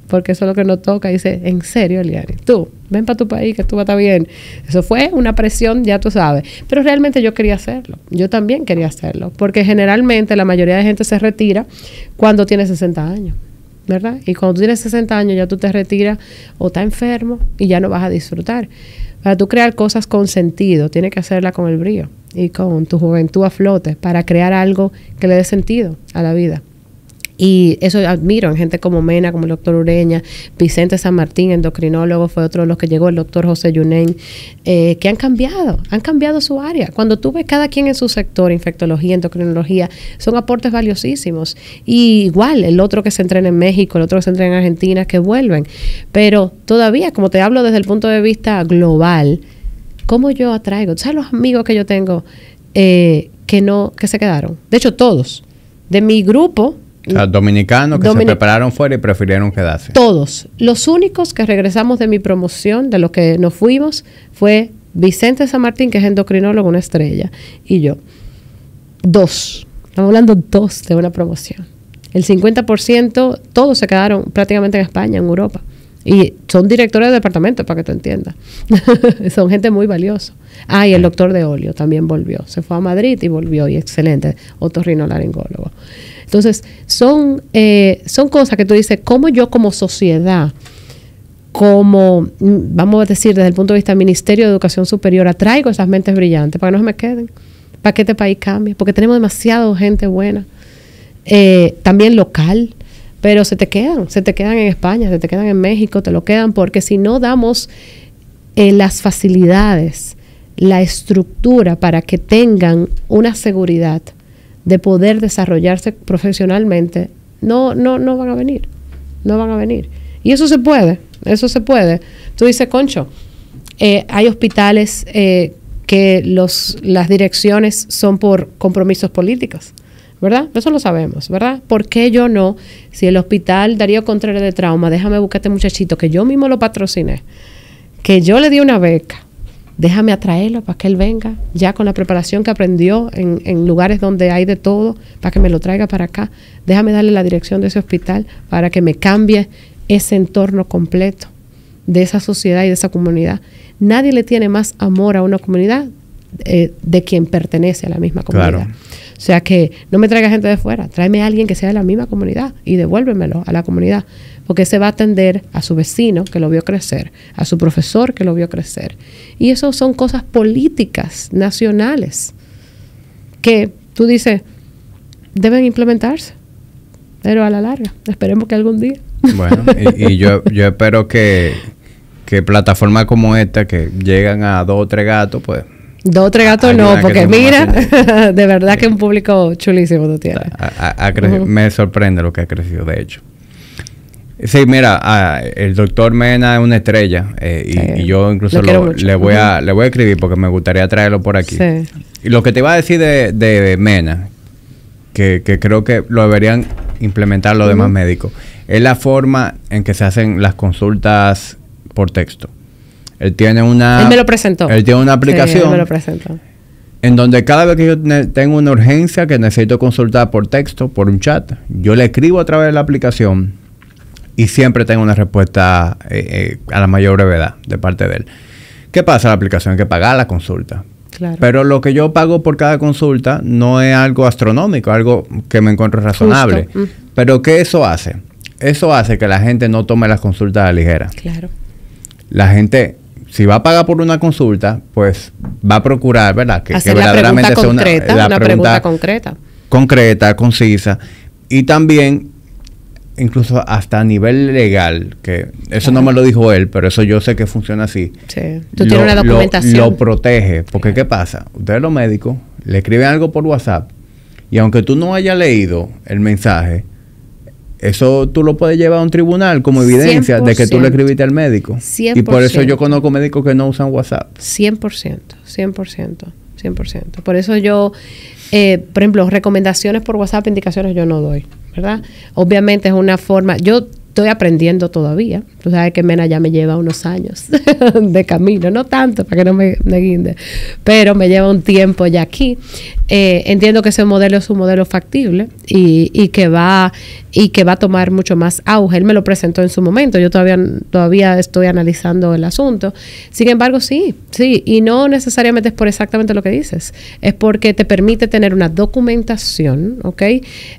porque eso es lo que nos toca. Y dice, ¿en serio, Eliana? Tú, ven para tu país que tú vas a estar bien. Eso fue una presión, ya tú sabes. Pero realmente yo quería hacerlo. Yo también quería hacerlo. Porque generalmente la mayoría de gente se retira cuando tiene 60 años. ¿Verdad? Y cuando tú tienes 60 años ya tú te retiras o estás enfermo y ya no vas a disfrutar. Para tú crear cosas con sentido, tienes que hacerlas con el brío y con tu juventud a flote para crear algo que le dé sentido a la vida. Y eso admiro en gente como Mena, como el doctor Ureña, Vicente San Martín, endocrinólogo, fue otro de los que llegó, el doctor José Yunen, que han cambiado su área. Cuando tú ves cada quien en su sector, infectología, endocrinología, son aportes valiosísimos. Y igual, el otro que se entrena en México, el otro que se entrena en Argentina, que vuelven. Pero todavía, como te hablo desde el punto de vista global, ¿cómo yo atraigo? ¿Sabes los amigos que yo tengo que se quedaron? De hecho, todos. De mi grupo... O sea, dominicanos que se prepararon fuera y prefirieron quedarse. Todos. Los únicos que regresamos de mi promoción, de los que nos fuimos, fue Vicente San Martín, que es endocrinólogo, una estrella, y yo. 2. Estamos hablando 2 de una promoción. El 50%, todos se quedaron prácticamente en España, en Europa. Y son directores de departamento, para que tú entiendas. Son gente muy valiosa. Ah, y el doctor de Olio también volvió. Se fue a Madrid y volvió, y excelente, otorrinolaringólogo. Entonces, son cosas que tú dices, ¿cómo yo como sociedad, como, vamos a decir, desde el punto de vista del Ministerio de Educación Superior, atraigo esas mentes brillantes para que no se me queden, para que este país cambie? Porque tenemos demasiada gente buena, también local, pero se te quedan en España, se te quedan en México, te lo quedan, porque si no damos las facilidades, la estructura para que tengan una seguridad de poder desarrollarse profesionalmente, no van a venir, no van a venir. Y eso se puede. Tú dices, concho, hay hospitales que las direcciones son por compromisos políticos, ¿verdad? Eso lo sabemos, ¿verdad? ¿Por qué yo no? Si el hospital Darío Contreras de Trauma, déjame buscar a este muchachito que yo mismo lo patrociné, que yo le di una beca, déjame atraerlo para que él venga, ya con la preparación que aprendió en lugares donde hay de todo, para que me lo traiga para acá. Déjame darle la dirección de ese hospital para que me cambie ese entorno completo de esa sociedad y de esa comunidad. Nadie le tiene más amor a una comunidad de quien pertenece a la misma comunidad. Claro. O sea que no me traiga gente de fuera, tráeme a alguien que sea de la misma comunidad y devuélvemelo a la comunidad, porque se va a atender a su vecino que lo vio crecer, a su profesor que lo vio crecer. Y eso son cosas políticas nacionales que tú dices deben implementarse, pero a la larga, esperemos que algún día. Bueno, y yo espero que plataformas como esta, que llegan a 2 o 3 gatos, pues... 2 o 3 gatos no, porque mira, de verdad que un público chulísimo tú tienes. Me sorprende lo que ha crecido, de hecho. Sí, mira, el doctor Mena es una estrella, y yo incluso le voy a escribir porque me gustaría traerlo por aquí. Sí. Y lo que te iba a decir de Mena, que creo que lo deberían implementar los demás médicos, es la forma en que se hacen las consultas por texto. Él me lo presentó. Él tiene una aplicación. Sí, él me lo presentó. En donde cada vez que yo tengo una urgencia que necesito consultar por texto, por un chat, yo le escribo a través de la aplicación y siempre tengo una respuesta a la mayor brevedad de parte de él. ¿Qué pasa? La aplicación hay que pagar la consulta. Claro. Pero lo que yo pago por cada consulta no es algo astronómico, algo que me encuentro razonable. Pero ¿qué eso hace? Eso hace que la gente no tome las consultas a la ligera. Claro. La gente, si va a pagar por una consulta, pues va a procurar, ¿verdad? Que verdaderamente sea una pregunta concreta. Concreta, concisa. Y también, incluso hasta a nivel legal, que eso no me lo dijo él, pero eso yo sé que funciona así. Sí. Tú tienes una documentación. Lo protege. Porque ¿qué pasa? Ustedes los médicos le escriben algo por WhatsApp y aunque tú no hayas leído el mensaje, eso tú lo puedes llevar a un tribunal como evidencia 100%. De que tú le escribiste al médico. 100%. Y por eso yo conozco médicos que no usan WhatsApp. 100%. Por eso yo, por ejemplo, recomendaciones por WhatsApp, indicaciones yo no doy, ¿verdad? Obviamente es una forma, yo estoy aprendiendo todavía. Tú sabes que Mena ya me lleva unos años de camino, no tanto para que no me guinde, pero me lleva un tiempo ya aquí. Entiendo que ese modelo es un modelo factible y que va a tomar mucho más auge. Él me lo presentó en su momento, yo todavía estoy analizando el asunto. Sin embargo, sí, y no necesariamente es por exactamente lo que dices, es porque te permite tener una documentación, ¿ok?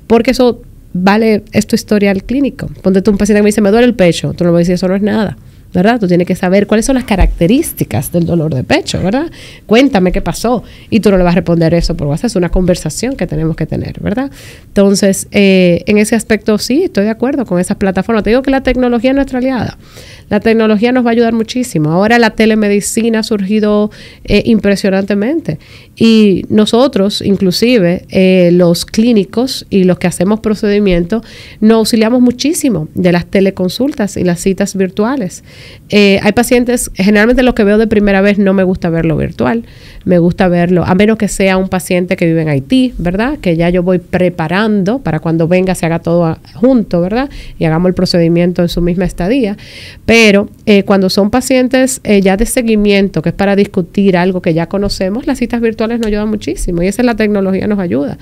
Porque eso vale, es tu historial clínico. Ponte tú un paciente que me dice, me duele el pecho, tú no me dices, eso no es nada, ¿verdad? Tú tienes que saber cuáles son las características del dolor de pecho, ¿verdad? Cuéntame qué pasó. Y tú no le vas a responder eso por WhatsApp, es una conversación que tenemos que tener, ¿verdad? Entonces, en ese aspecto sí, estoy de acuerdo con esas plataformas. Te digo que la tecnología es nuestra aliada. La tecnología nos va a ayudar muchísimo. Ahora la telemedicina ha surgido impresionantemente. Y nosotros, inclusive, los clínicos y los que hacemos procedimientos, nos auxiliamos muchísimo de las teleconsultas y las citas virtuales. Hay pacientes, generalmente los que veo de primera vez no me gusta verlo virtual, me gusta verlo, a menos que sea un paciente que vive en Haití, ¿verdad? Que ya yo voy preparando para cuando venga se haga todo junto, ¿verdad? Y hagamos el procedimiento en su misma estadía. Pero cuando son pacientes ya de seguimiento, que es para discutir algo que ya conocemos, las citas virtuales nos ayudan muchísimo y esa es la tecnología, nos ayuda.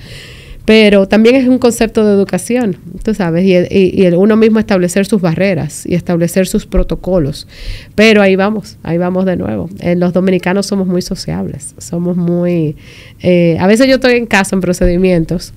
Pero también es un concepto de educación, tú sabes, y uno mismo establecer sus barreras y establecer sus protocolos. Pero ahí vamos de nuevo. Los dominicanos somos muy sociables, somos muy... a veces yo estoy en casa en procedimientos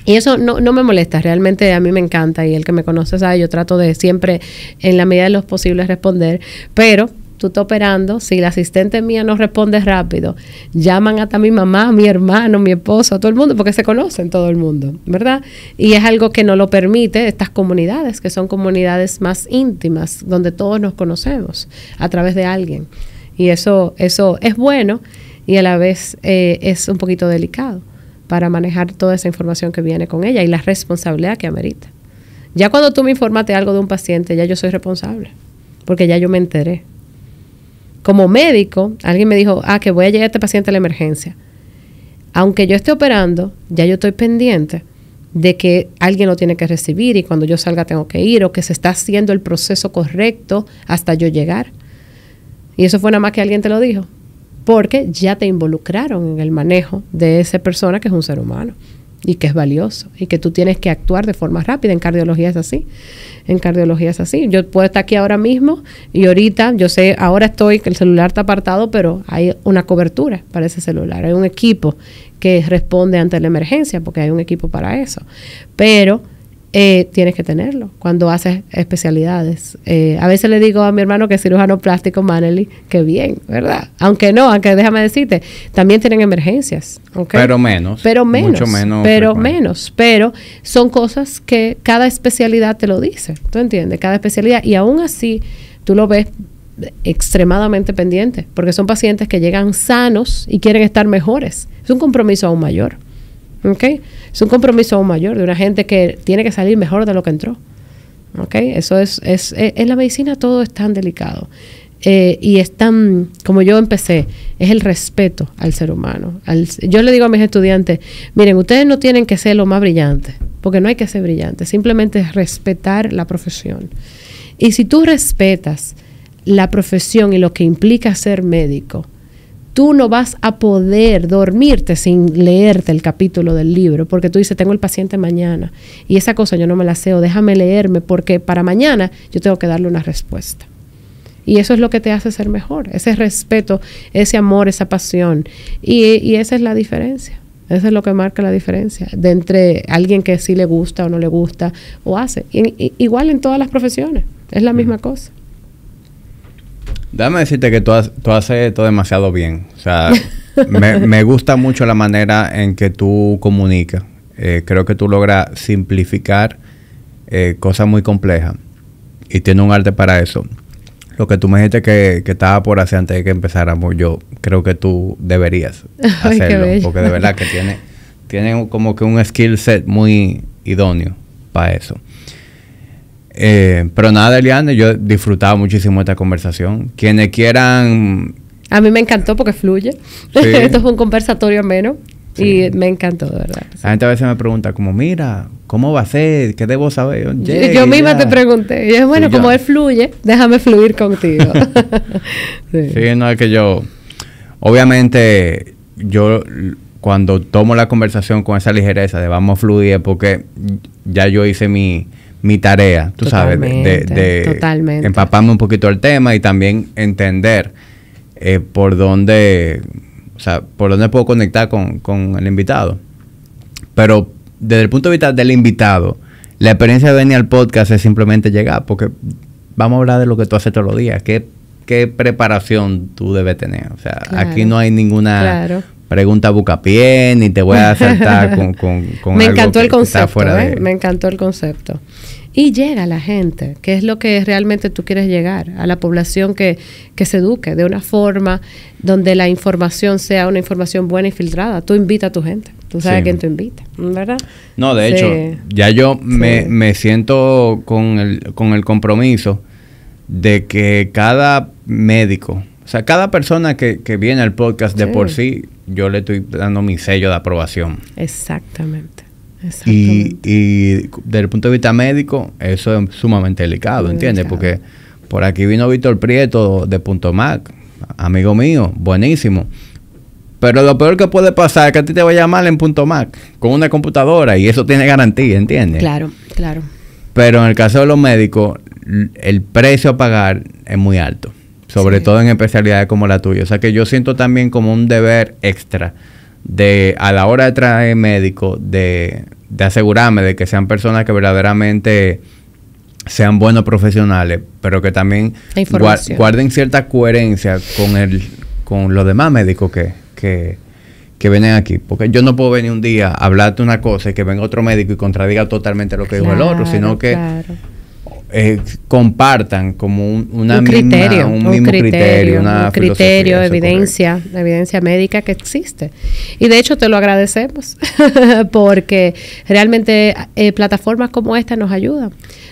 Y eso no me molesta, realmente a mí me encanta y el que me conoce sabe, yo trato de siempre en la medida de los posibles responder, pero tú estás operando, si la asistente mía no responde rápido, llaman hasta mi mamá, mi hermano, mi esposo, a todo el mundo, porque se conocen todo el mundo, ¿verdad? Y es algo que no lo permite estas comunidades, que son comunidades más íntimas, donde todos nos conocemos a través de alguien. Y eso es bueno y a la vez es un poquito delicado para manejar toda esa información que viene con ella y la responsabilidad que amerita. Ya cuando tú me informaste algo de un paciente, ya yo soy responsable, porque ya yo me enteré. Como médico, alguien me dijo, que voy a llegar a este paciente a la emergencia. Aunque yo esté operando, ya yo estoy pendiente de que alguien lo tiene que recibir y cuando yo salga tengo que ir, o que se está haciendo el proceso correcto hasta yo llegar. Y eso fue nada más que alguien te lo dijo, porque ya te involucraron en el manejo de esa persona que es un ser humano y que es valioso y que tú tienes que actuar de forma rápida. En cardiología es así. Yo puedo estar aquí ahora mismo y ahorita, yo sé, ahora estoy, que el celular está apartado, pero hay una cobertura para ese celular. Hay un equipo que responde ante la emergencia, porque hay un equipo para eso. Pero tienes que tenerlo cuando haces especialidades. A veces le digo a mi hermano que es cirujano plástico, Manely, que bien, ¿verdad? Aunque déjame decirte, también tienen emergencias. ¿Okay? Pero menos. Mucho menos. Pero son cosas que cada especialidad te lo dice. ¿Tú entiendes? Cada especialidad. Y aún así, tú lo ves extremadamente pendiente, porque son pacientes que llegan sanos y quieren estar mejores. Es un compromiso aún mayor. ¿Okay? Es un compromiso aún mayor de una gente que tiene que salir mejor de lo que entró. ¿Okay? Eso es en la medicina todo es tan delicado. Y es tan, como yo empecé, es el respeto al ser humano. Yo le digo a mis estudiantes, miren, ustedes no tienen que ser lo más brillante, porque no hay que ser brillante, simplemente es respetar la profesión. Y si tú respetas la profesión y lo que implica ser médico, tú no vas a poder dormirte sin leerte el capítulo del libro, porque tú dices, tengo el paciente mañana y esa cosa yo no me la sé, o déjame leerme porque para mañana yo tengo que darle una respuesta. Y eso es lo que te hace ser mejor, ese respeto, ese amor, esa pasión. Y esa es la diferencia, eso es lo que marca la diferencia de entre alguien que sí le gusta o no le gusta o hace. Igual en todas las profesiones, es la misma cosa. Déjame decirte que tú haces esto demasiado bien. O sea, me gusta mucho la manera en que tú comunicas. Creo que tú logras simplificar cosas muy complejas. Y tienes un arte para eso. Lo que tú me dijiste que estaba por hacer antes de que empezáramos, yo creo que tú deberías hacerlo. Porque de verdad que tiene como que un skill set muy idóneo para eso. Pero nada, Eliane, yo he disfrutado muchísimo esta conversación. Quienes quieran... A mí me encantó porque fluye. Sí. Esto fue un conversatorio ameno. Sí. Y me encantó, de verdad. Sí. La gente a veces me pregunta como, mira, ¿cómo va a ser? ¿Qué debo saber? Yo misma te pregunté. Y es bueno, sí, como él fluye, déjame fluir contigo. Sí, no es que yo... Obviamente, yo cuando tomo la conversación con esa ligereza de vamos a fluir, porque ya yo hice mi tarea, tú totalmente, sabes, de empaparme un poquito del tema y también entender por dónde puedo conectar con el invitado. Pero desde el punto de vista del invitado, la experiencia de venir al podcast es simplemente llegar, porque vamos a hablar de lo que tú haces todos los días. ¿Qué preparación tú debes tener? O sea, claro, aquí no hay ninguna pregunta bucapié, ni te voy a asaltar con me algo encantó que el concepto, está fuera de... Me encantó el concepto. Y llega a la gente, que es lo que realmente tú quieres llegar, a la población que se eduque de una forma donde la información sea una información buena y filtrada. Tú invita a tu gente, tú sabes a quién tú invitas, ¿verdad? No, de hecho, ya yo me siento con el compromiso de que cada médico, o sea, cada persona que viene al podcast de por sí, yo le estoy dando mi sello de aprobación. Exactamente. Y desde el punto de vista médico, eso es sumamente delicado, ¿entiendes? Porque por aquí vino Víctor Prieto de Punto Mac, amigo mío, buenísimo. Pero lo peor que puede pasar es que a ti te vaya mal en Punto Mac con una computadora y eso tiene garantía, ¿entiendes? Claro, claro. Pero en el caso de los médicos, el precio a pagar es muy alto, sobre todo en especialidades como la tuya. O sea que yo siento también como un deber extra de a la hora de traer médico de asegurarme de que sean personas que verdaderamente sean buenos profesionales, pero que también guarden cierta coherencia con los demás médicos que vienen aquí. Porque yo no puedo venir un día a hablarte una cosa y que venga otro médico y contradiga totalmente lo que dijo el otro, sino que compartan como un mismo criterio, una filosofía, evidencia médica que existe. Y de hecho te lo agradecemos porque realmente plataformas como esta nos ayudan.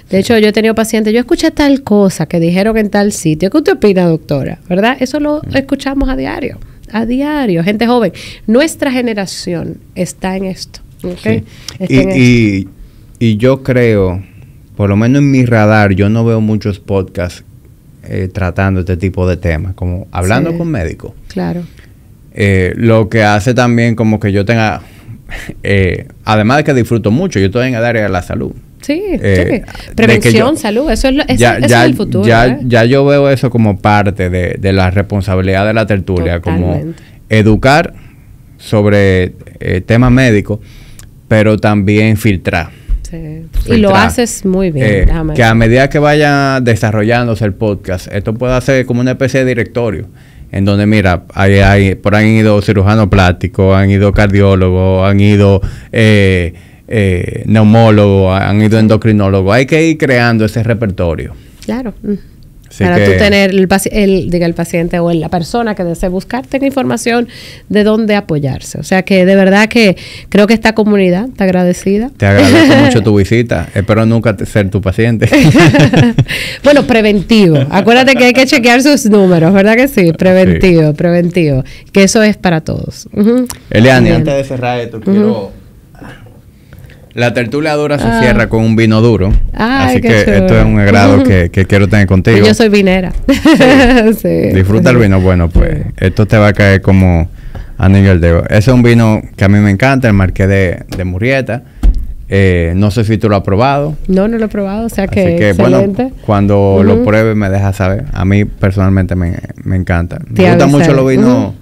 De hecho, yo he tenido pacientes, yo escuché tal cosa que dijeron en tal sitio. ¿Qué usted opina, doctora? ¿Verdad? Eso lo escuchamos a diario, gente joven. Nuestra generación está en esto. ¿Okay? Sí. Y yo creo, por lo menos en mi radar, yo no veo muchos podcasts tratando este tipo de temas, como hablando con médicos. Claro. Lo que hace también como que yo tenga, además de que disfruto mucho, yo estoy en el área de la salud. Sí. Prevención, salud, eso es el futuro. Ya yo veo eso como parte de la responsabilidad de la tertulia, como educar sobre temas médicos, pero también filtrar. Sí. Y lo haces muy bien. Que a medida que vaya desarrollándose el podcast, esto puede ser como una especie de directorio, en donde, mira, por ahí han ido cirujanos plásticos, han ido cardiólogos, han ido neumólogos, han ido endocrinólogos. Hay que ir creando ese repertorio. Claro. Para tú tener el paciente o la persona que desee buscar, tenga información de dónde apoyarse. O sea que de verdad que creo que esta comunidad está agradecida. Te agradezco mucho tu visita. Espero nunca ser tu paciente. Bueno, preventivo. Acuérdate que hay que chequear sus números, ¿verdad que sí? Preventivo. Que eso es para todos. Eliani, antes de cerrar esto, quiero... La tertulia dura se cierra con un vino duro. Así que chulo. Esto es un agrado que quiero tener contigo. Yo soy vinera. Sí. Disfruta el vino. Bueno, pues esto te va a caer como anillo al dedo. Ese es un vino que a mí me encanta, el Marqués de Murrieta. No sé si tú lo has probado. No lo he probado, o sea que excelente. Bueno, cuando lo pruebes me dejas saber. A mí personalmente me encanta. Me gustan mucho los vinos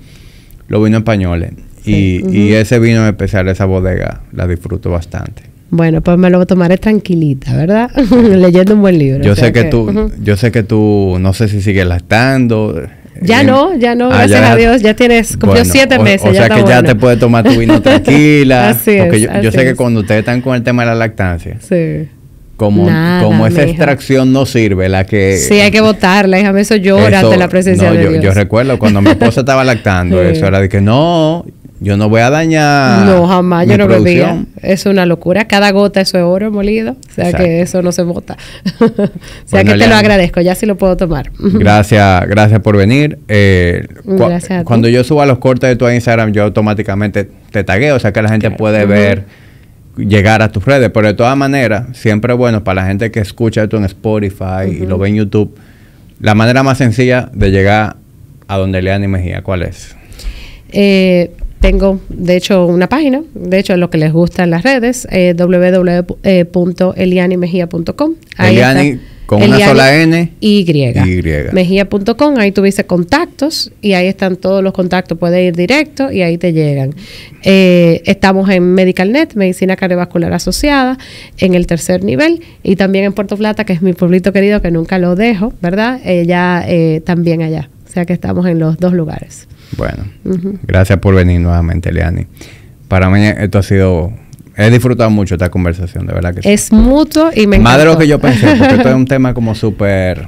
españoles. Y ese vino en especial, esa bodega, la disfruto bastante. Bueno, pues me lo tomaré tranquilita, ¿verdad? Leyendo un buen libro. Yo sé que tú, no sé si sigues lactando. Ya no, gracias a Dios, ya cumplió 7 meses. O sea que ya te puedes tomar tu vino tranquila. Así porque es, yo sé que cuando ustedes están con el tema de la lactancia, como esa extracción no sirve, la que... Sí, hay que botarla, déjame, eso llora ante la presencia de Dios. Yo recuerdo cuando mi esposa estaba lactando, eso era de que no... Yo no voy a dañar. No, jamás, yo no bebía. Es una locura. Cada gota eso es oro molido. O sea que eso no se bota. O sea que te lo agradezco. Ya sí lo puedo tomar. Gracias por venir. Gracias a ti. Cuando yo suba los cortes de tu Instagram, yo automáticamente te tagueo. O sea que la gente puede ver, llegar a tus redes. Pero de todas maneras, siempre es bueno para la gente que escucha esto en Spotify y lo ve en YouTube. La manera más sencilla de llegar a donde Eliani Mejía, ¿cuál es? Tengo, de hecho, una página, de hecho, lo que les gusta en las redes, www.elianimejia.com. Eliani con una sola N. Y. Mejia.com, ahí tuviste contactos y ahí están todos los contactos, puedes ir directo y ahí te llegan. Estamos en MedicalNet, Medicina Cardiovascular Asociada, en el 3er nivel, y también en Puerto Plata, que es mi pueblito querido, que nunca lo dejo, ¿verdad? También allá. O sea que estamos en los 2 lugares. Bueno, gracias por venir nuevamente, Eliani. Para mí esto ha sido... He disfrutado mucho esta conversación, de verdad que sí. Es mutuo y me encantó. Más de lo que yo pensé, porque esto es un tema como súper...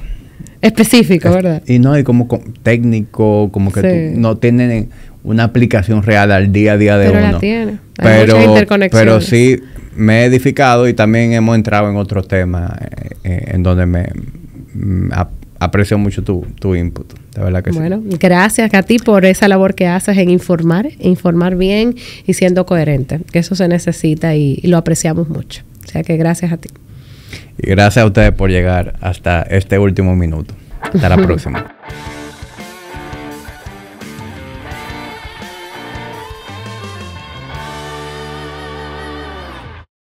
específico, ¿verdad? Y como técnico, como que tú no tiene una aplicación real al día a día de uno. Pero la tiene. Hay muchas interconexiones. Pero sí me he edificado y también hemos entrado en otros temas en donde aprecio mucho tu input, de verdad que sí. Bueno, gracias a ti por esa labor que haces en informar bien y siendo coherente, que eso se necesita y lo apreciamos mucho. O sea que gracias a ti. Y gracias a ustedes por llegar hasta este último minuto. Hasta la próxima.